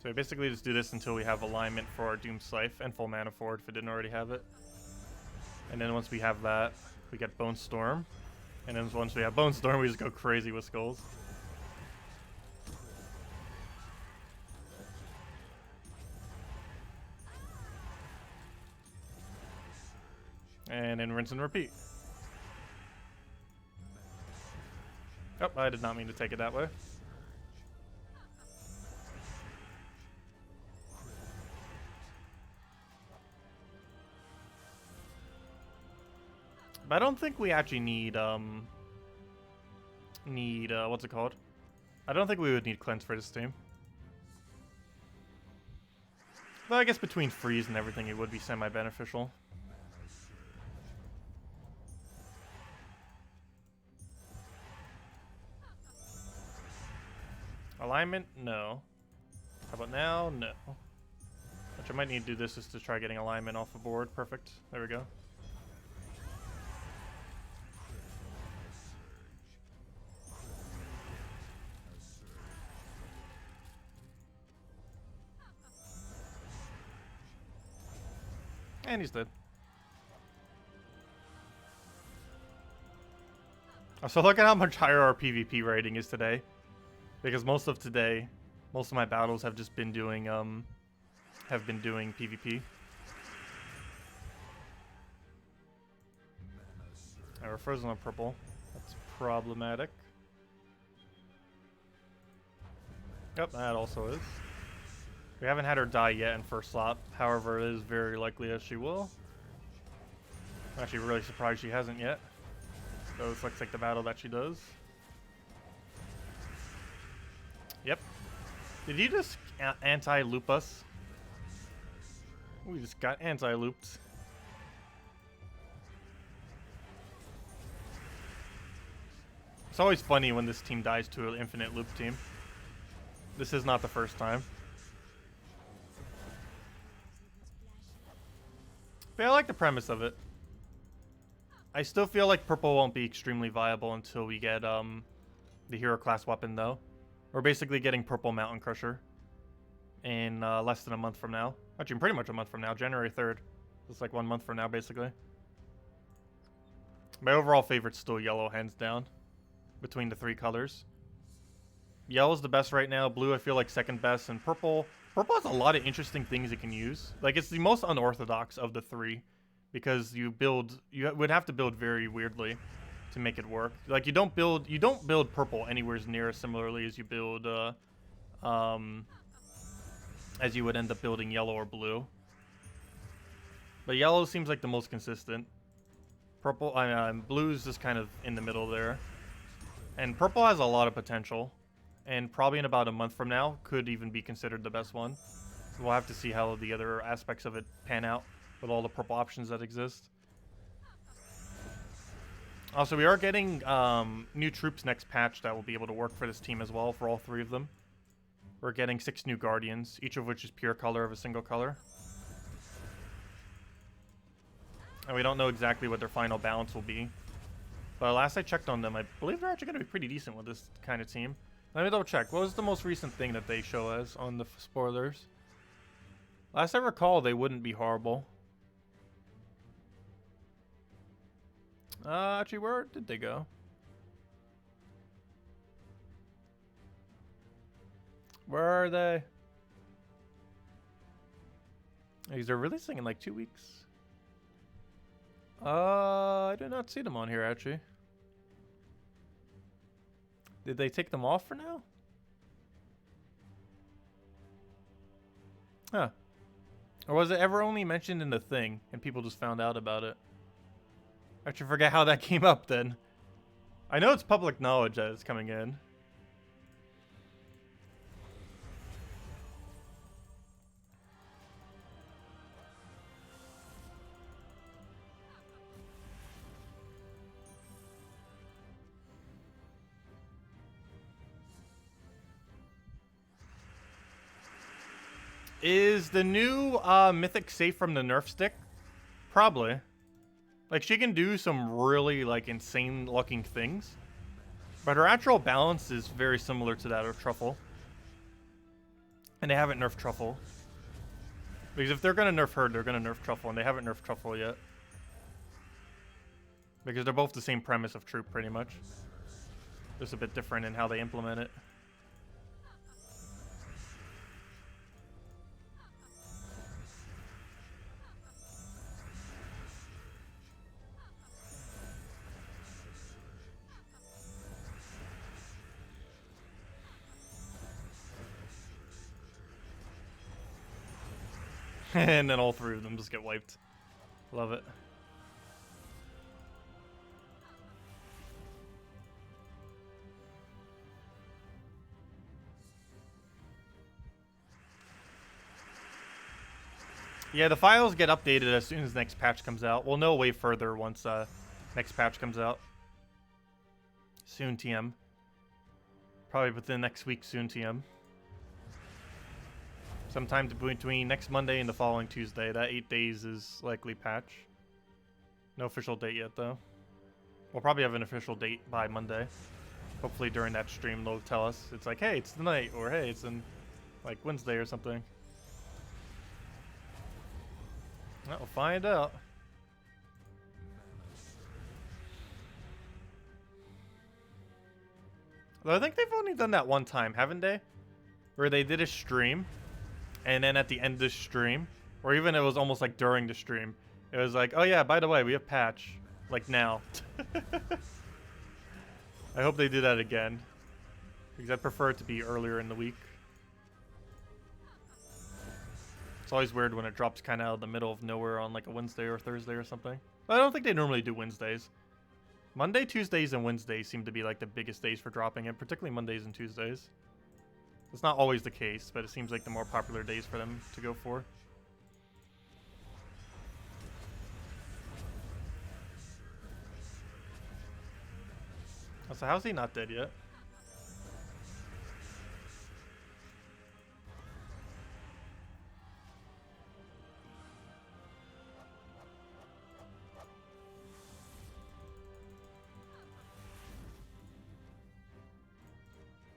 S1: So we basically just do this until we have alignment for our Doom Scythe and full mana for it if it didn't already have it. And then once we have that, we get Bone Storm. And then once we have Bone Storm, we just go crazy with skulls. And then rinse and repeat. Oh, I did not mean to take it that way. But I don't think we actually need, what's it called? I don't think we would need cleanse for this team. Though I guess between freeze and everything, it would be semi-beneficial. Alignment? No. How about now? No. Which I might need to do this just to try getting alignment off the board. Perfect. There we go. And he's dead. So look at how much higher our PvP rating is today. Because most of my battles have just been doing PvP. And we're frozen on purple. That's problematic. Yep, that also is. We haven't had her die yet in first slot. However, it is very likely that she will. I'm actually really surprised she hasn't yet. So this looks like the battle that she does. Yep. Did you just anti-loop us? We just got anti-looped. It's always funny when this team dies to an infinite loop team. This is not the first time. But I like the premise of it. I still feel like purple won't be extremely viable until we get the hero class weapon though. We're basically getting purple Mountain Crusher in less than a month from now. Actually, pretty much a month from now, January 3rd. It's like 1 month from now, basically. My overall favorite's still yellow, hands down, between the three colors. Yellow's the best right now. Blue, I feel like second best, and purple. Purple has a lot of interesting things it can use. Like, it's the most unorthodox of the three, because you would have to build very weirdly to make it work. Like, you don't build purple anywhere near as similarly as you build as you would end up building yellow or blue. But yellow seems like the most consistent. Purple, blue's just kind of in the middle there. And purple has a lot of potential, and probably in about a month from now could even be considered the best one. We'll have to see how the other aspects of it pan out with all the purple options that exist. Also, we are getting new troops next patch that will be able to work for this team as well, for all three of them. We're getting 6 new Guardians, each of which is pure color of a single color. And we don't know exactly what their final balance will be. But last I checked on them, I believe they're actually going to be pretty decent with this kind of team. Let me double check. What was the most recent thing that they show us on the spoilers? Last I recall, they wouldn't be horrible. Actually, where did they go? Where are they? Because they're releasing in like 2 weeks. I did not see them on here, actually. Did they take them off for now? Huh. Or was it ever only mentioned in the thing and people just found out about it? I actually forget how that came up then. I know it's public knowledge that it's coming in. Is the new Mythic safe from the nerf stick? Probably. Like, she can do some really, like, insane looking things. But her actual balance is very similar to that of Truffle. And they haven't nerfed Truffle. Because if they're going to nerf her, they're going to nerf Truffle. And they haven't nerfed Truffle yet. Because they're both the same premise of troop, pretty much. Just a bit different in how they implement it. And then all three of them just get wiped. Love it. Yeah, the files get updated as soon as the next patch comes out. We'll know way further once next patch comes out. Soon TM. Probably within next week, soon TM. Sometime between next Monday and the following Tuesday. That 8 days is likely patch. No official date yet, though. We'll probably have an official date by Monday. Hopefully during that stream they'll tell us. It's like, hey, it's tonight, or hey, it's in like Wednesday or something. Well, we'll find out. Though I think they've only done that one time, haven't they? Where they did a stream, and then at the end of the stream, or even it was almost like during the stream, it was like, oh yeah, by the way, we have patch. Like now. I hope they do that again. Because I'd prefer it to be earlier in the week. It's always weird when it drops kind of out of the middle of nowhere on like a Wednesday or Thursday or something. But I don't think they normally do Wednesdays. Monday, Tuesdays, and Wednesdays seem to be like the biggest days for dropping it, particularly Mondays and Tuesdays. It's not always the case, but it seems like the more popular days for them to go for. Oh, so how's he not dead yet?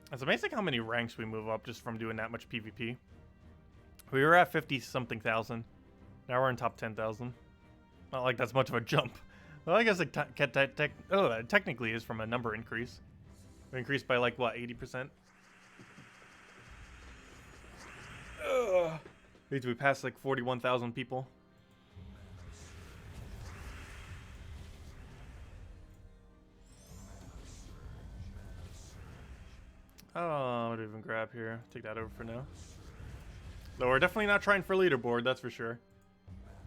S1: It's amazing how many ranks we move up just from doing that much PvP. We were at 50-something thousand. Now we're in top 10,000. Not like that's much of a jump. Well, I guess it technically is from a number increase. We increased by like, what, 80%? Means we passed like 41,000 people. Oh, what do we even grab here? Take that over for now. Though we're definitely not trying for leaderboard, that's for sure.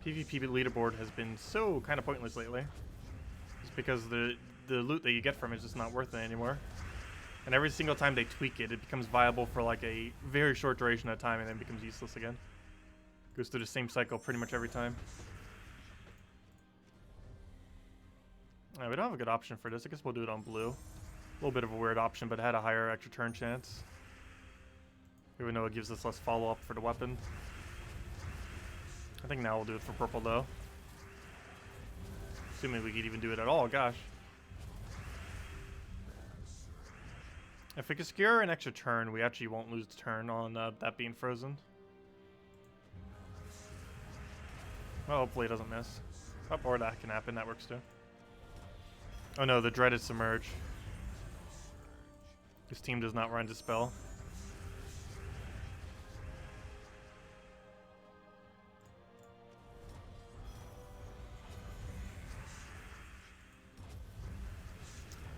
S1: PvP leaderboard has been so kind of pointless lately. Just because the loot that you get from it is just not worth it anymore. And every single time they tweak it, it becomes viable for like a very short duration of time and then becomes useless again. Goes through the same cycle pretty much every time. We don't have a good option for this. I guess we'll do it on blue. A little bit of a weird option, but it had a higher extra turn chance. Even though it gives us less follow-up for the weapon. I think now we'll do it for purple, though. Assuming we could even do it at all, gosh. If we can secure an extra turn, we actually won't lose the turn on that being frozen. Well, hopefully it doesn't miss. Oh, or that can happen, that works too. Oh no, the dreaded Submerge. This team does not run Dispel.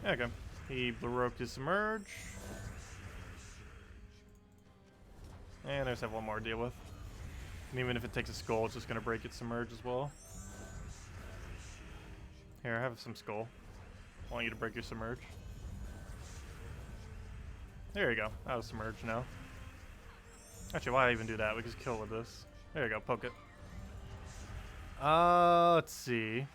S1: There we go. He broke his Submerge. And I just have one more to deal with. And even if it takes a Skull, it's just going to break its Submerge as well. Here, I have some Skull. I want you to break your Submerge. There you go. That was Submerge now. Actually, why even do that? We can just kill with this. There you go. Poke it. Let's see.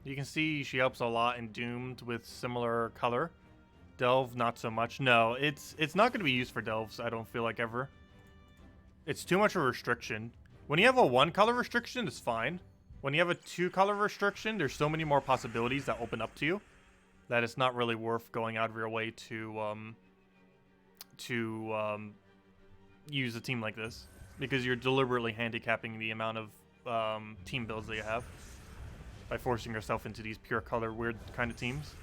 S1: You can see she helps a lot in Doomed with similar color. Delve, not so much. No, it's not going to be used for Delves, I don't feel like, ever. It's too much of a restriction. When you have a one color restriction, it's fine. When you have a two color restriction, there's so many more possibilities that open up to you that it's not really worth going out of your way to use a team like this. Because you're deliberately handicapping the amount of team builds that you have by forcing yourself into these pure color weird kind of teams.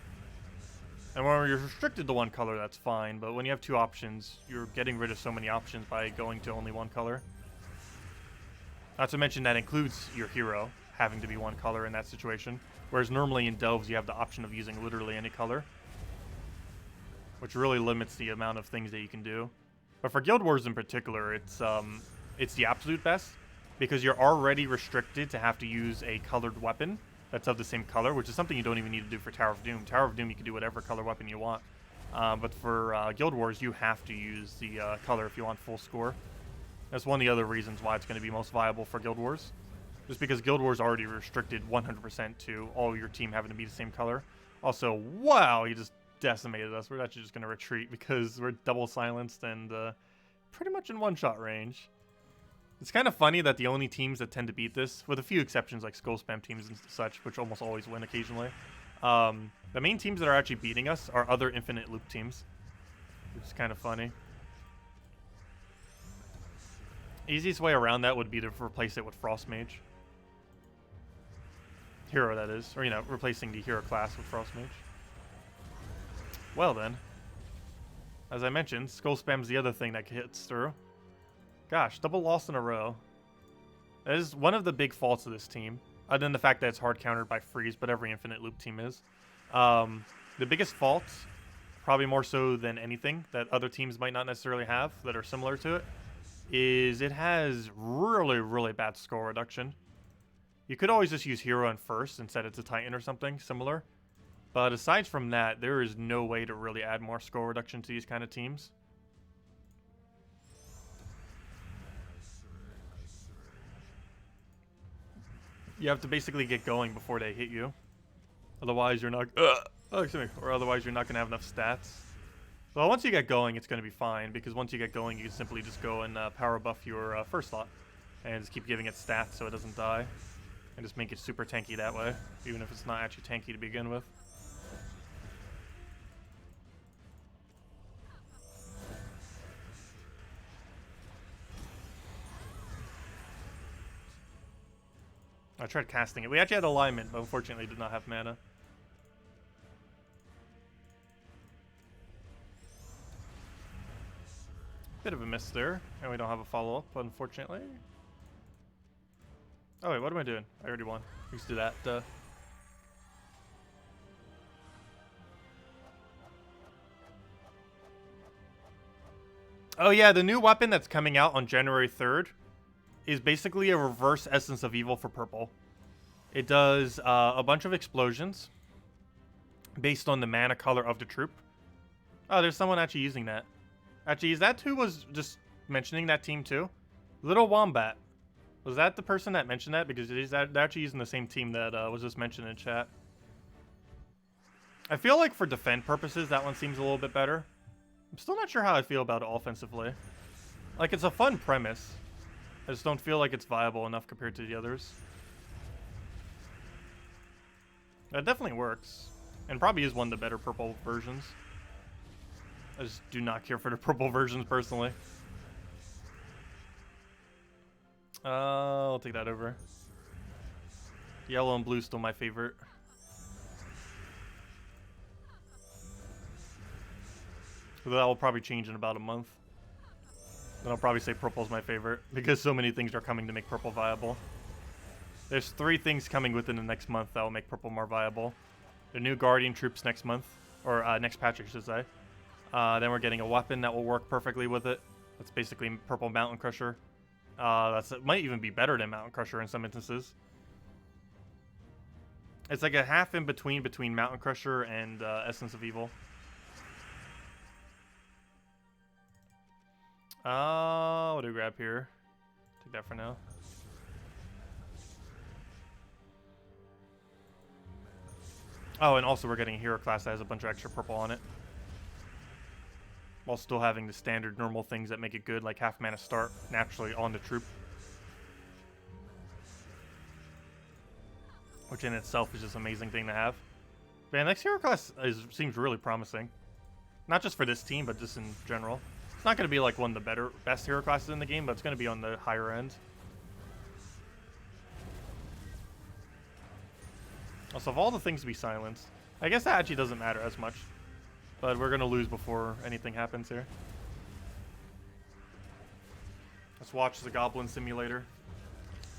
S1: And when you're restricted to one color, that's fine, but when you have two options, you're getting rid of so many options by going to only one color. Not to mention that includes your hero having to be one color in that situation, whereas normally in Delves you have the option of using literally any color, which really limits the amount of things that you can do. But for Guild Wars in particular, it's the absolute best, because you're already restricted to have to use a colored weapon that's of the same color, which is something you don't even need to do for Tower of Doom. Tower of Doom, you can do whatever color weapon you want. But for Guild Wars, you have to use the color if you want full score. That's one of the other reasons why it's going to be most viable for Guild Wars. Just because Guild Wars already restricted 100% to all your team having to be the same color. Also, wow, he just decimated us. We're actually just going to retreat because we're double silenced and pretty much in one-shot range. It's kind of funny that the only teams that tend to beat this, with a few exceptions like Skull Spam teams and such, which almost always win occasionally, the main teams that are actually beating us are other Infinite Loop teams, which is kind of funny. Easiest way around that would be to replace it with Frost Mage. Hero, that is. Or, you know, replacing the hero class with Frost Mage. Well then, as I mentioned, Skull Spam's the other thing that hits through. Gosh, double loss in a row. That is one of the big faults of this team, other than the fact that it's hard countered by freeze, but every Infinite Loop team is. The biggest fault, probably more so than anything that other teams might not necessarily have that are similar to it, is it has really, really bad skull reduction. You could always just use Hero in first and set it to Titan or something similar. But aside from that, there is no way to really add more skull reduction to these kind of teams. You have to basically get going before they hit you. Otherwise, you're not... oh, excuse me. Or otherwise, you're not going to have enough stats. Well, once you get going, it's going to be fine. Because once you get going, you can simply just go and power buff your first slot. And just keep giving it stats so it doesn't die. And just make it super tanky that way. Even if it's not actually tanky to begin with. I tried casting it. We actually had alignment, but unfortunately did not have mana. Bit of a miss there, and we don't have a follow-up, unfortunately. Oh wait, what am I doing? I already won. We used to do that. Oh yeah, the new weapon that's coming out on January 3rd is basically a reverse Essence of Evil for purple. It does a bunch of explosions based on the mana color of the troop. Oh, there's someone actually using that. Actually, is that who was just mentioning that team too? Little Wombat. Was that the person that mentioned that? Because they're actually using the same team that was just mentioned in chat. I feel like for defend purposes, that one seems a little bit better. I'm still not sure how I feel about it offensively. Like, it's a fun premise. I just don't feel like it's viable enough compared to the others. That definitely works. And probably is one of the better purple versions. I just do not care for the purple versions personally. I'll take that over. Yellow and blue still my favorite. That will probably change in about a month. Then I'll probably say purple's my favorite, because so many things are coming to make purple viable. There's 3 things coming within the next month that will make purple more viable. The new Guardian troops next month, or next patch I should say. Then we're getting a weapon that will work perfectly with it. That's basically purple Mountain Crusher. It might even be better than Mountain Crusher in some instances. It's like a half in between Mountain Crusher and Essence of Evil. What do we grab here? Take that for now. Oh, and also we're getting a hero class that has a bunch of extra purple on it. While still having the standard normal things that make it good, like half mana start naturally on the troop. Which in itself is just an amazing thing to have. Man, next hero class seems really promising. Not just for this team, but just in general. It's not going to be like one of the best hero classes in the game, but it's going to be on the higher end. Also, of all the things to be silenced, I guess that actually doesn't matter as much. But we're going to lose before anything happens here. Let's watch the Goblin Simulator.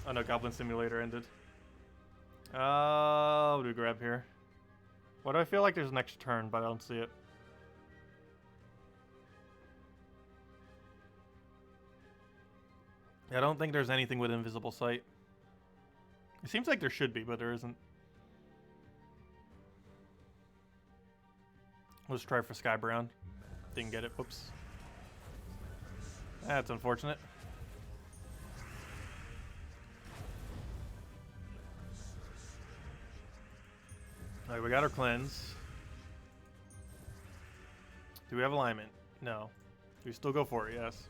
S1: Oh no, Goblin Simulator ended. What do we grab here? What do I feel like there's next turn, but I don't see it. I don't think there's anything with Invisible Sight. It seems like there should be, but there isn't. Let's try for Sky Brown. Didn't get it. Whoops. That's unfortunate. Alright, we got our cleanse. Do we have alignment? No. Do we still go for it? Yes.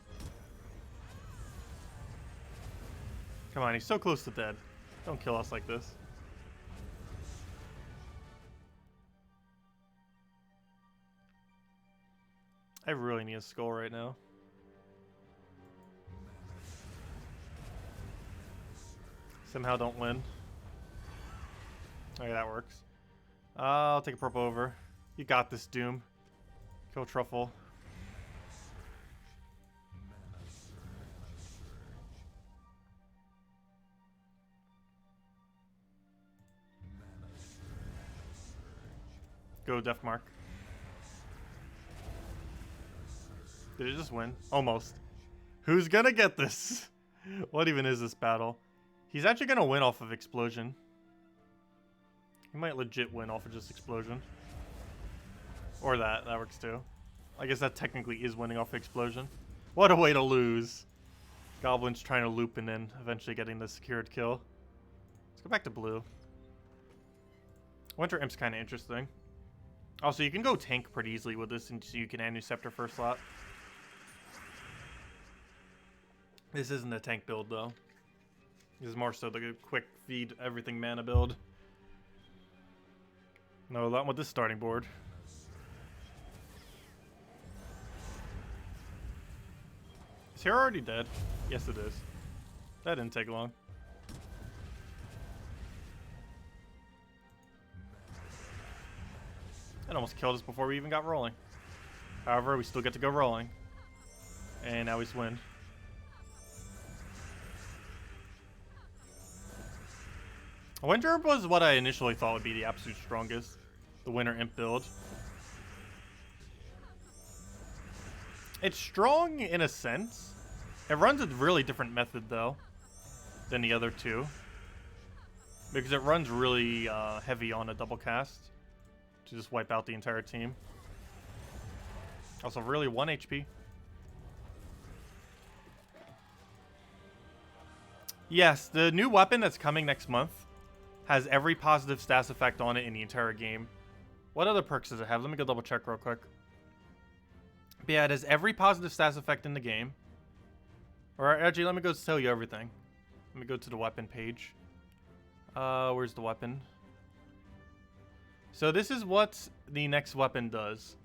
S1: Come on, he's so close to dead. Don't kill us like this. I really need a skull right now. Somehow don't win. Okay, that works. I'll take a purple over. You got this, Doom. Kill Truffle. Go Death Mark. Did it just win? Almost. Who's gonna get this? What even is this battle? He's actually gonna win off of Explosion. He might legit win off of just Explosion. Or that works too. I guess that technically is winning off Explosion. What a way to lose. Goblin's trying to loop and then eventually getting the secured kill. Let's go back to blue. Winter Imp's kind of interesting. Also, you can go tank pretty easily with this, and so you can Scepter first slot. This isn't a tank build, though. This is more so the quick feed everything mana build. No, not with this starting board. Is Hero already dead? Yes, it is. That didn't take long. That almost killed us before we even got rolling. However, we still get to go rolling. And now we win. Winter Imp was what I initially thought would be the absolute strongest. The Winter Imp build. It's strong in a sense. It runs a really different method, though, than the other two. Because it runs really heavy on a double cast to just wipe out the entire team. Also, really 1 HP. Yes, the new weapon that's coming next month has every positive stats effect on it in the entire game. What other perks does it have? Let me go double check real quick. But yeah, it has every positive stats effect in the game. Alright, actually, let me go tell you everything. Let me go to the weapon page. Where's the weapon? So this is what the next weapon does.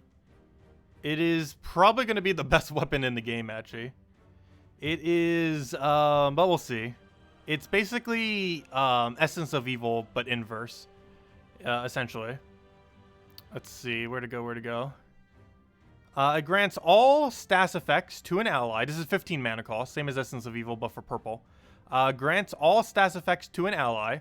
S1: It is probably going to be the best weapon in the game, actually. It is, but we'll see. It's basically Essence of Evil, but inverse, essentially. Let's see, where to go. It grants all stats effects to an ally. This is 15 mana cost, same as Essence of Evil, but for purple. Grants all stats effects to an ally,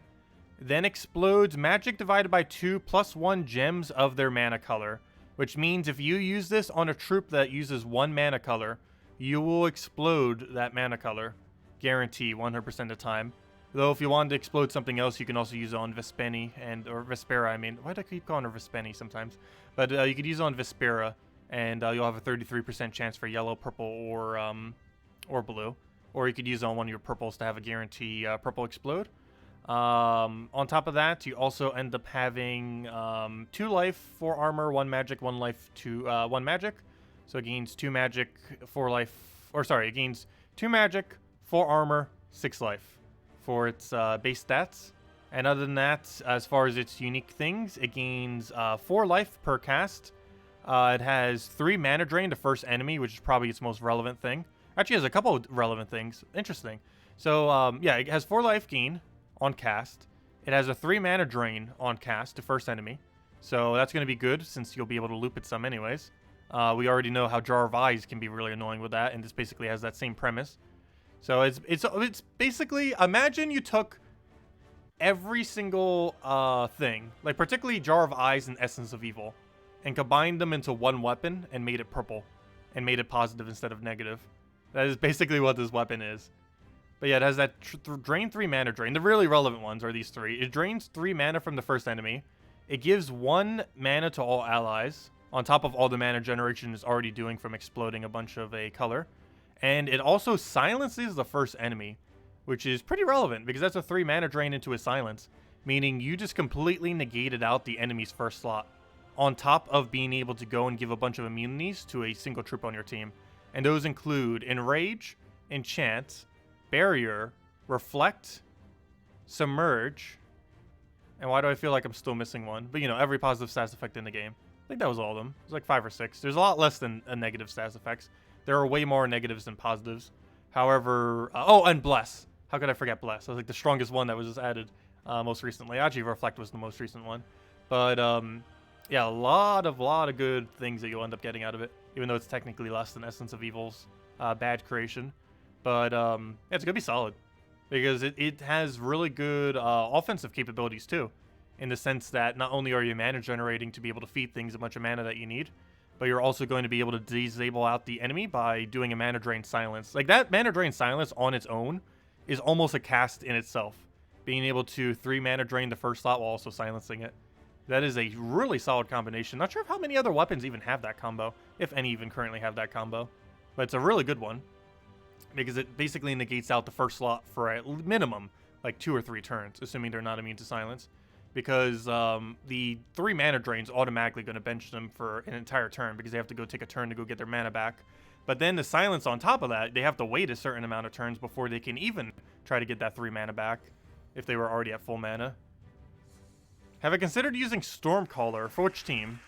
S1: then explodes magic divided by 2 plus 1 gems of their mana color. Which means if you use this on a troop that uses 1 mana color, you will explode that mana color. Guarantee 100% of the time. Though if you wanted to explode something else, you can also use it on Vespeni or Vespera, I mean. Why do I keep calling her Vespeni sometimes? But you could use it on Vespera, and you'll have a 33% chance for yellow, purple, or blue. Or you could use it on one of your purples to have a guarantee purple explode. On top of that, you also end up having 2 life, 4 armor, 1 magic, 1 life, 1 magic. So it gains 2 magic, 4 life, or sorry, it gains 2 magic, 4 armor, 6 life for its base stats. And other than that, as far as its unique things, it gains 4 life per cast. It has 3 mana drain to first enemy, which is probably its most relevant thing. Actually, it has a couple of relevant things. Interesting. So, yeah, it has 4 life gain on cast. It has a 3 mana drain on cast to first enemy. So that's going to be good, since you'll be able to loop it some anyways. We already know how Jar of Eyes can be really annoying with that, and this basically has that same premise. So it's basically, imagine you took every single thing, like particularly Jar of Eyes and Essence of Evil, and combined them into one weapon and made it purple, and made it positive instead of negative. That is basically what this weapon is. But yeah, it has that drain 3 mana drain. The really relevant ones are these 3. It drains 3 mana from the first enemy. It gives 1 mana to all allies, on top of all the mana generation is already doing from exploding a bunch of a color. And it also silences the first enemy, which is pretty relevant because that's a 3 mana drain into a silence, meaning you just completely negated out the enemy's first slot, on top of being able to go and give a bunch of immunities to a single troop on your team. And those include Enrage, Enchant, Barrier, Reflect, Submerge, and why do I feel like I'm still missing one? But you know, every positive stats effect in the game. I think that was all of them. It was like 5 or 6. There's a lot less than a negative stats effects. There are way more negatives than positives. However, oh, and Bless. How could I forget Bless? That was like the strongest one that was just added most recently. Actually, Reflect was the most recent one. But yeah, a lot of good things that you'll end up getting out of it, even though it's technically less than Essence of Evil's bad creation. But yeah, it's gonna be solid because it has really good offensive capabilities too. in the sense that not only are you mana generating to be able to feed things a bunch of mana that you need, but you're also going to be able to disable out the enemy by doing a mana drain silence. Like, that mana drain silence on its own is almost a cast in itself. Being able to 3 mana drain the first slot while also silencing it. That is a really solid combination. Not sure how many other weapons even have that combo, if any even currently have that combo. But it's a really good one, because it basically negates out the first slot for at minimum like 2 or 3 turns, assuming they're not immune to silence. Because the 3 mana drain's automatically going to bench them for an entire turn, because they have to go take a turn to go get their mana back. But then the silence on top of that, they have to wait a certain amount of turns before they can even try to get that 3 mana back, if they were already at full mana. Have I considered using Stormcaller? For which team?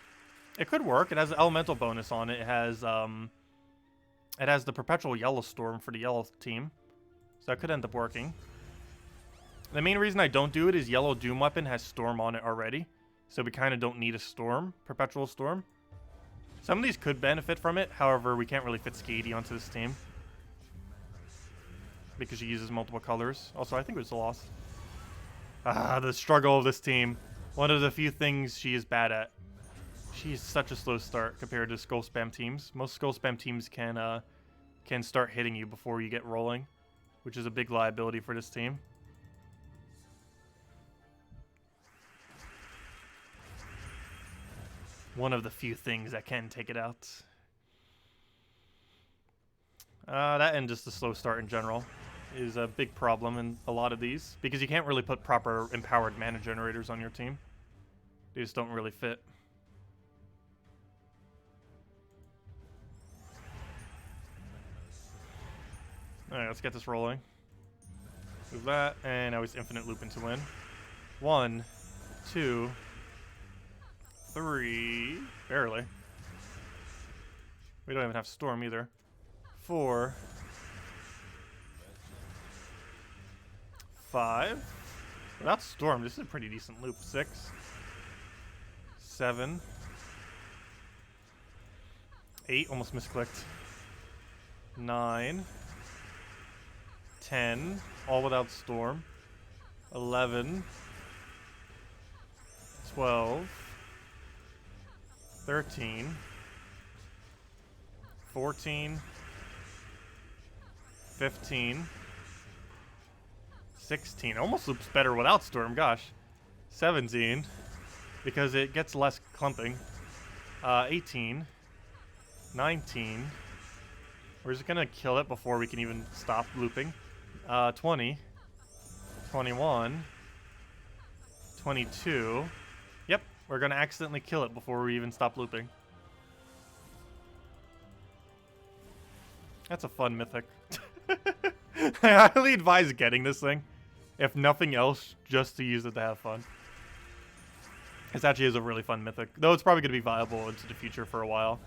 S1: It could work. It has an elemental bonus on it. It has the perpetual yellow storm for the yellow team, so that could end up working. The main reason I don't do it is yellow doom weapon has storm on it already, so we kind of don't need a storm, perpetual storm. Some of these could benefit from it. However, we can't really fit Skady onto this team because she uses multiple colors. Also, I think it was a loss. Ah, the struggle of this team. One of the few things she is bad at. She is such a slow start compared to skull spam teams. Most skull spam teams can start hitting you before you get rolling, which is a big liability for this team. One of the few things that can take it out. That and just the slow start in general is a big problem in a lot of these, because you can't really put proper empowered mana generators on your team. They just don't really fit. Alright, let's get this rolling. Move that, and now he's infinite looping to win. 1, 2, 3, barely. We don't even have storm either. 4, 5. Without storm, this is a pretty decent loop. 6, 7, 8, almost misclicked. 9, 10, all without storm. 11, 12, 13, 14, 15, 16. Almost loops better without storm, gosh. 17, because it gets less clumping. 18, 19. We're just gonna kill it before we can even stop looping. 20, 21, 22. Yep, we're gonna accidentally kill it before we even stop looping. That's a fun mythic. I highly advise getting this thing, if nothing else, just to use it to have fun. This actually is a really fun mythic, though it's probably going to be viable into the future for a while.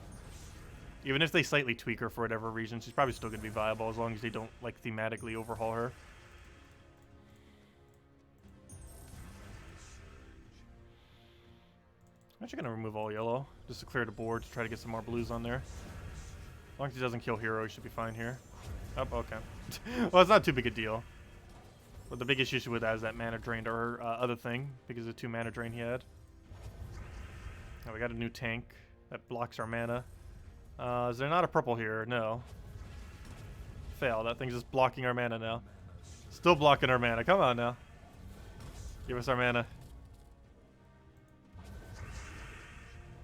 S1: Even if they slightly tweak her for whatever reason, she's probably still going to be viable as long as they don't, like, thematically overhaul her. I'm actually going to remove all yellow, just to clear the board to try to get some more blues on there. As long as he doesn't kill hero, he should be fine here. Oh, okay. Well, it's not too big a deal. But the biggest issue with that is that mana drained our other thing, because of the 2 mana drain he had. Now we got a new tank that blocks our mana. Is there not a purple here? No. Fail. That thing's just blocking our mana now. Still blocking our mana. Come on now. Give us our mana.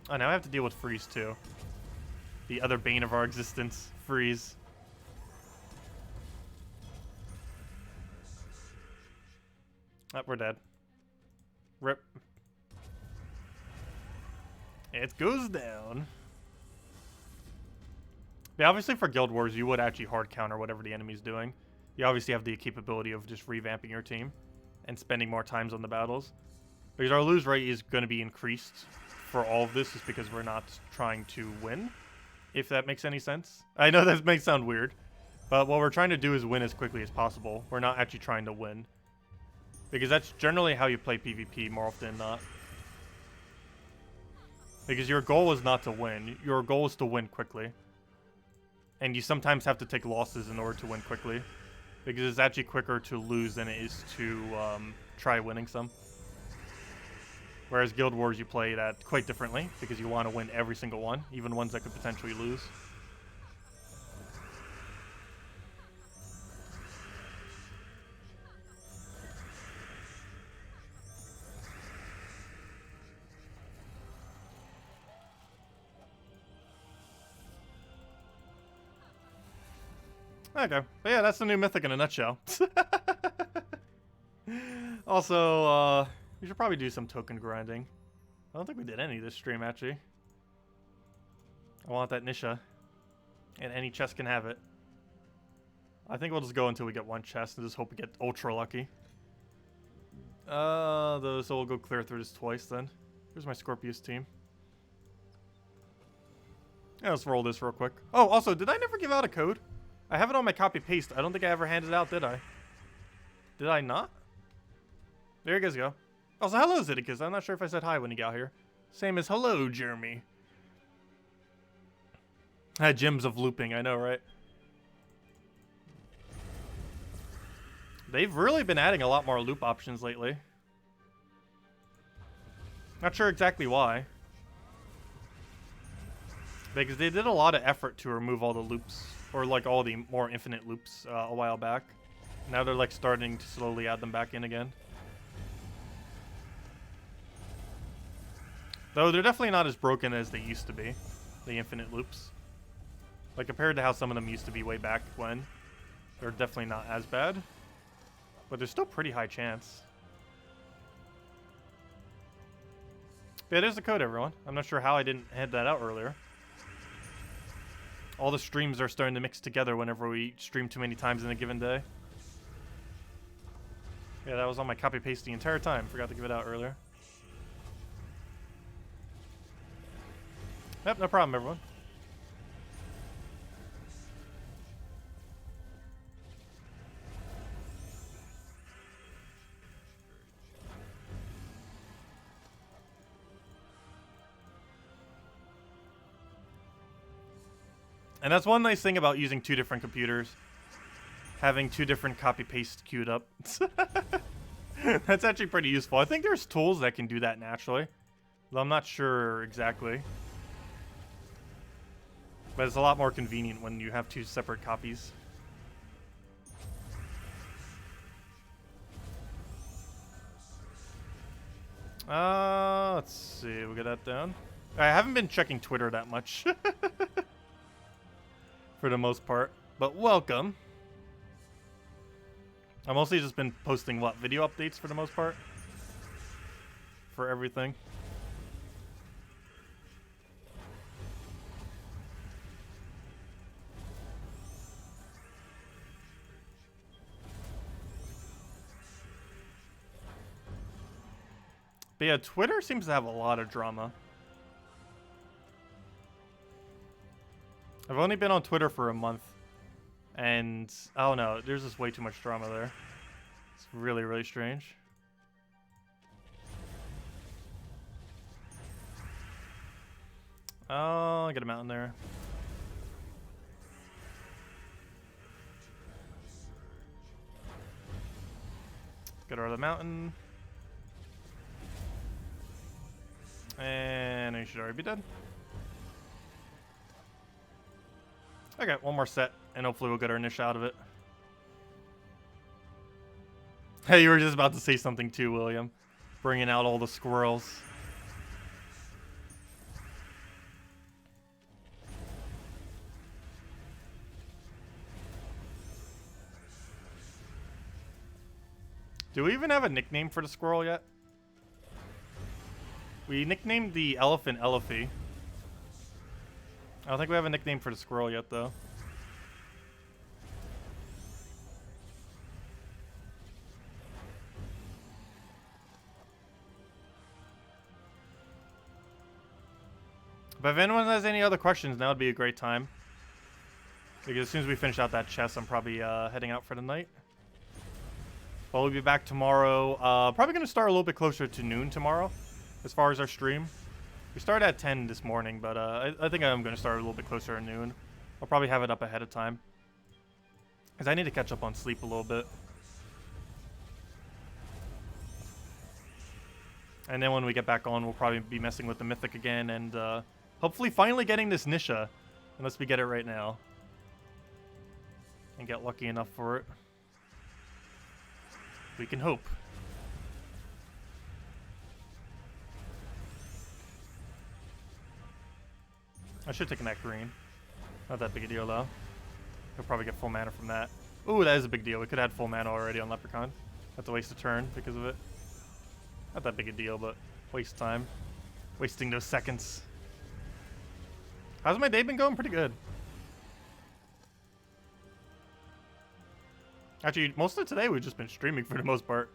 S1: Oh, now I have to deal with freeze too. The other bane of our existence. Freeze. Oh, we're dead. Rip. It goes down. Yeah, obviously for Guild Wars, you would actually hard counter whatever the enemy's doing. You obviously have the capability of just revamping your team and spending more times on the battles. Because our lose rate is going to be increased for all of this, is because we're not trying to win, if that makes any sense. I know that may sound weird, but what we're trying to do is win as quickly as possible. We're not actually trying to win. Because that's generally how you play PvP more often than not. Because your goal is not to win. Your goal is to win quickly. And you sometimes have to take losses in order to win quickly. Because it's actually quicker to lose than it is to try winning some. Whereas Guild Wars, you play that quite differently because you want to win every single one, even ones that could potentially lose. Okay, but yeah, that's the new Mythic in a nutshell. Also, we should probably do some token grinding. I don't think we did any this stream, actually. I want that Nysha. And any chest can have it. I think we'll just go until we get one chest and just hope we get ultra lucky. So we'll go clear through this twice then. Here's my Scorpius team. Yeah, let's roll this real quick. Oh, also, did I never give out a code? I have it on my copy-paste. I don't think I ever handed it out, did I? Did I not? There you guys go. Also, hello, Zeddicus. I'm not sure if I said hi when he got here. Same as hello, Jeremy. Gems of looping, I know, right? They've really been adding a lot more loop options lately. Not sure exactly why. Because they did a lot of effort to remove all the loops. Or like all the more infinite loops a while back. Now they're like starting to slowly add them back in again. Though they're definitely not as broken as they used to be. The infinite loops. Like compared to how some of them used to be way back when. They're definitely not as bad. But there's still pretty high chance. Yeah, there's the code, everyone. I'm not sure how I didn't hand that out earlier. All the streams are starting to mix together whenever we stream too many times in a given day. Yeah, that was on my copy-paste the entire time. Forgot to give it out earlier. Yep, no problem, everyone. And that's one nice thing about using two different computers. Having two different copy-paste queued up. That's actually pretty useful. I think there's tools that can do that naturally. Though I'm not sure exactly. But it's a lot more convenient when you have two separate copies. Let's see. We'll get that down. I haven't been checking Twitter that much. For the most part. But welcome. I've mostly just been posting, what, video updates for the most part? For everything. But yeah, Twitter seems to have a lot of drama. I've only been on Twitter for a month. And, I don't know, there's just way too much drama there. It's really, really strange. Oh, I got a mountain there. Get out of the mountain. And you should already be dead. Okay, one more set, and hopefully we'll get our niche out of it. Hey, you were just about to say something too, William. Bringing out all the squirrels. Do we even have a nickname for the squirrel yet? We nicknamed the elephant Elfie. I don't think we have a nickname for the squirrel yet, though. But if anyone has any other questions, now would be a great time. Because as soon as we finish out that chest, I'm probably heading out for the night. But we'll be back tomorrow. Probably going to start a little bit closer to noon tomorrow, as far as our stream. We started at 10 this morning, but I think I'm going to start a little bit closer at noon. I'll probably have it up ahead of time. Because I need to catch up on sleep a little bit. And then when we get back on, we'll probably be messing with the Mythic again and hopefully finally getting this Nysha. Unless we get it right now. And get lucky enough for it. We can hope. I should take an that green. Not that big a deal though. He'll probably get full mana from that. Ooh, that is a big deal. We could have had full mana already on Leprechaun. Have to waste a turn because of it. Not that big a deal, but waste time. Wasting those seconds. How's my day been going? Pretty good. Actually, most of today we've just been streaming for the most part.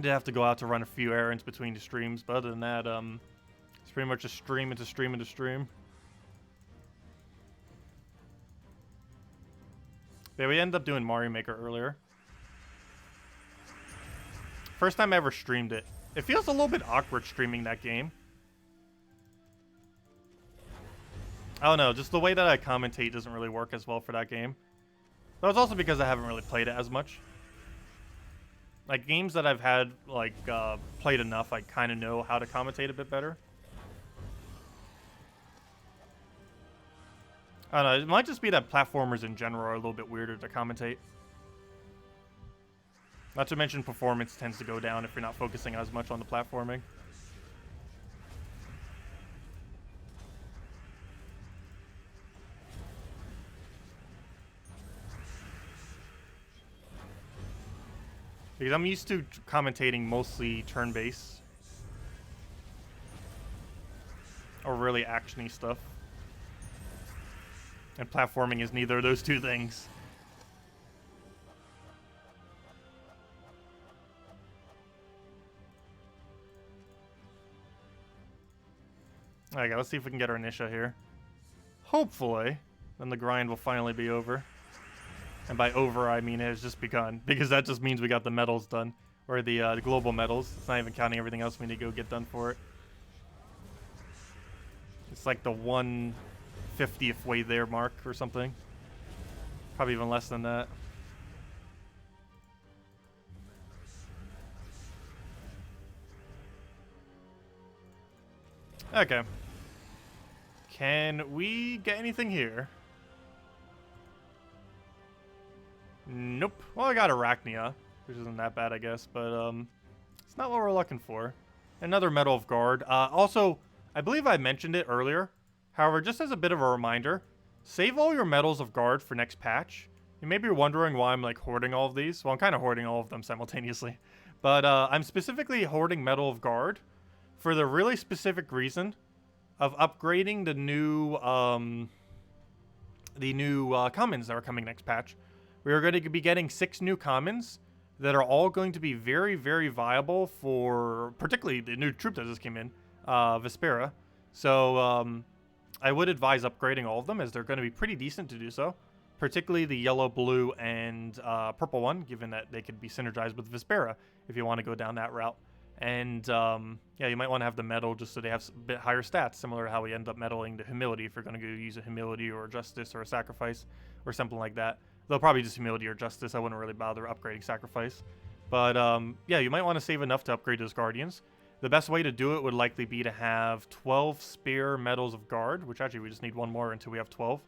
S1: Did have to go out to run a few errands between the streams, but other than that, it's pretty much a stream into stream into stream. Yeah, we ended up doing Mario Maker earlier. First time I ever streamed it. It feels a little bit awkward streaming that game. I don't know, just the way that I commentate doesn't really work as well for that game. But it's also because I haven't really played it as much. Like, games that I've had, like, played enough, I kind of know how to commentate a bit better. I don't know, it might just be that platformers in general are a little bit weirder to commentate. Not to mention performance tends to go down if you're not focusing as much on the platforming. Because I'm used to commentating mostly turn-based. Or really action-y stuff. And platforming is neither of those two things. Alright, let's see if we can get our Nysha here. Hopefully, then the grind will finally be over. And by over, I mean it has just begun. Because that just means we got the medals done. Or the global medals. It's not even counting everything else we need to go get done for it. It's like the 1/50th way there mark or something. Probably even less than that. Okay. Can we get anything here? Nope. Well, I got Arachnia, which isn't that bad, I guess, but it's not what we're looking for. Another Medal of Guard. Also, I believe I mentioned it earlier. However, just as a bit of a reminder, save all your Medals of Guard for next patch. You may be wondering why I'm like hoarding all of these. Well, I'm kind of hoarding all of them simultaneously. But I'm specifically hoarding Medal of Guard for the really specific reason of upgrading the new commons that are coming next patch. We are going to be getting 6 new commons that are all going to be very, very viable for particularly the new troop that just came in, Vespera. So I would advise upgrading all of them as they're going to be pretty decent to do so. Particularly the yellow, blue, and purple one, given that they could be synergized with Vespera if you want to go down that route. And yeah, you might want to have the medal just so they have a bit higher stats, similar to how we end up medaling the humility if you're going to go use a humility or a justice or a sacrifice or something like that. Though probably just humility or justice, I wouldn't really bother upgrading sacrifice. But yeah, you might want to save enough to upgrade those guardians. The best way to do it would likely be to have 12 spare medals of guard, which actually we just need one more until we have 12.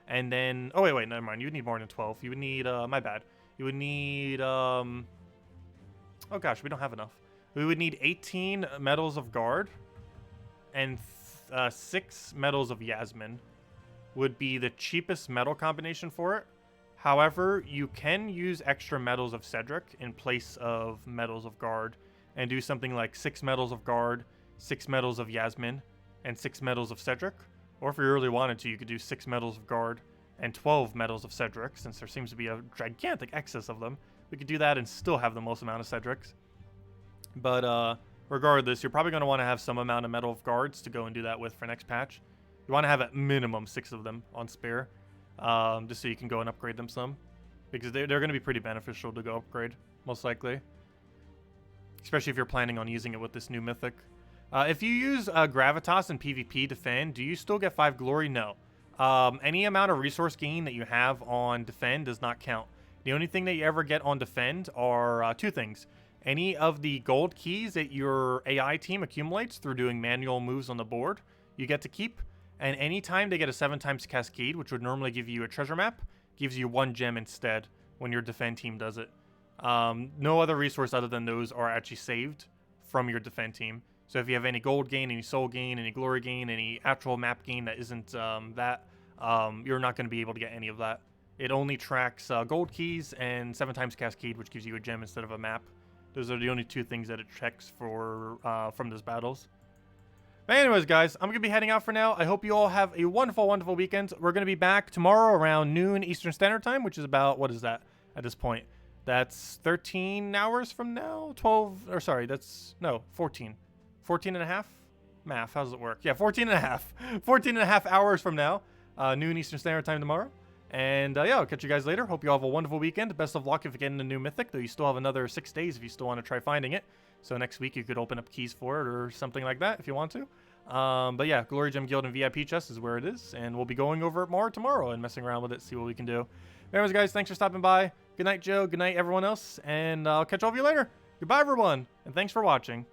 S1: And then, oh wait, never mind, you would need more than 12. You would need, my bad. You would need, oh gosh, we don't have enough. We would need 18 medals of guard and 6 medals of Yasmin would be the cheapest medal combination for it. However, you can use extra medals of Cedric in place of medals of guard and do something like 6 medals of guard, 6 medals of Yasmin, and 6 medals of Cedric. Or if you really wanted to, you could do 6 medals of guard and 12 medals of Cedric, since there seems to be a gigantic excess of them. We could do that and still have the most amount of Cedrics. But regardless, you're probably going to want to have some amount of medal of guards to go and do that with for next patch. You want to have at minimum 6 of them on spare. Just so you can go and upgrade them some. Because they're going to be pretty beneficial to go upgrade, most likely. Especially if you're planning on using it with this new Mythic. If you use Gravitas and PvP Defend, do you still get 5 Glory? No. Any amount of resource gain that you have on Defend does not count. The only thing that you ever get on Defend are 2 things. any of the gold keys that your AI team accumulates through doing manual moves on the board, you get to keep. And anytime they get a 7x cascade, which would normally give you a treasure map, gives you 1 gem instead when your defend team does it. No other resource other than those are actually saved from your defend team. So if you have any gold gain, any soul gain, any glory gain, any actual map gain that isn't you're not going to be able to get any of that. It only tracks gold keys and 7x cascade, which gives you a gem instead of a map. Those are the only 2 things that it checks for from those battles. But anyways, guys, I'm going to be heading out for now. I hope you all have a wonderful, wonderful weekend. We're going to be back tomorrow around noon Eastern Standard Time, which is about, what is that at this point? That's 13 hours from now? 12, or sorry, that's, no, 14. 14 and a half? Math, how does it work? Yeah, 14 and a half. 14 and a half hours from now. Noon Eastern Standard Time tomorrow. And yeah, I'll catch you guys later. Hope you all have a wonderful weekend. Best of luck if you're getting a new Mythic, though you still have another 6 days if you still want to try finding it. So next week you could open up keys for it or something like that if you want to. But yeah, Glory Gem Guild and VIP Chest is where it is. And we'll be going over it more tomorrow and messing around with it, see what we can do. Anyways, guys, thanks for stopping by. Good night, Joe. Good night, everyone else. And I'll catch all of you later. Goodbye, everyone. And thanks for watching.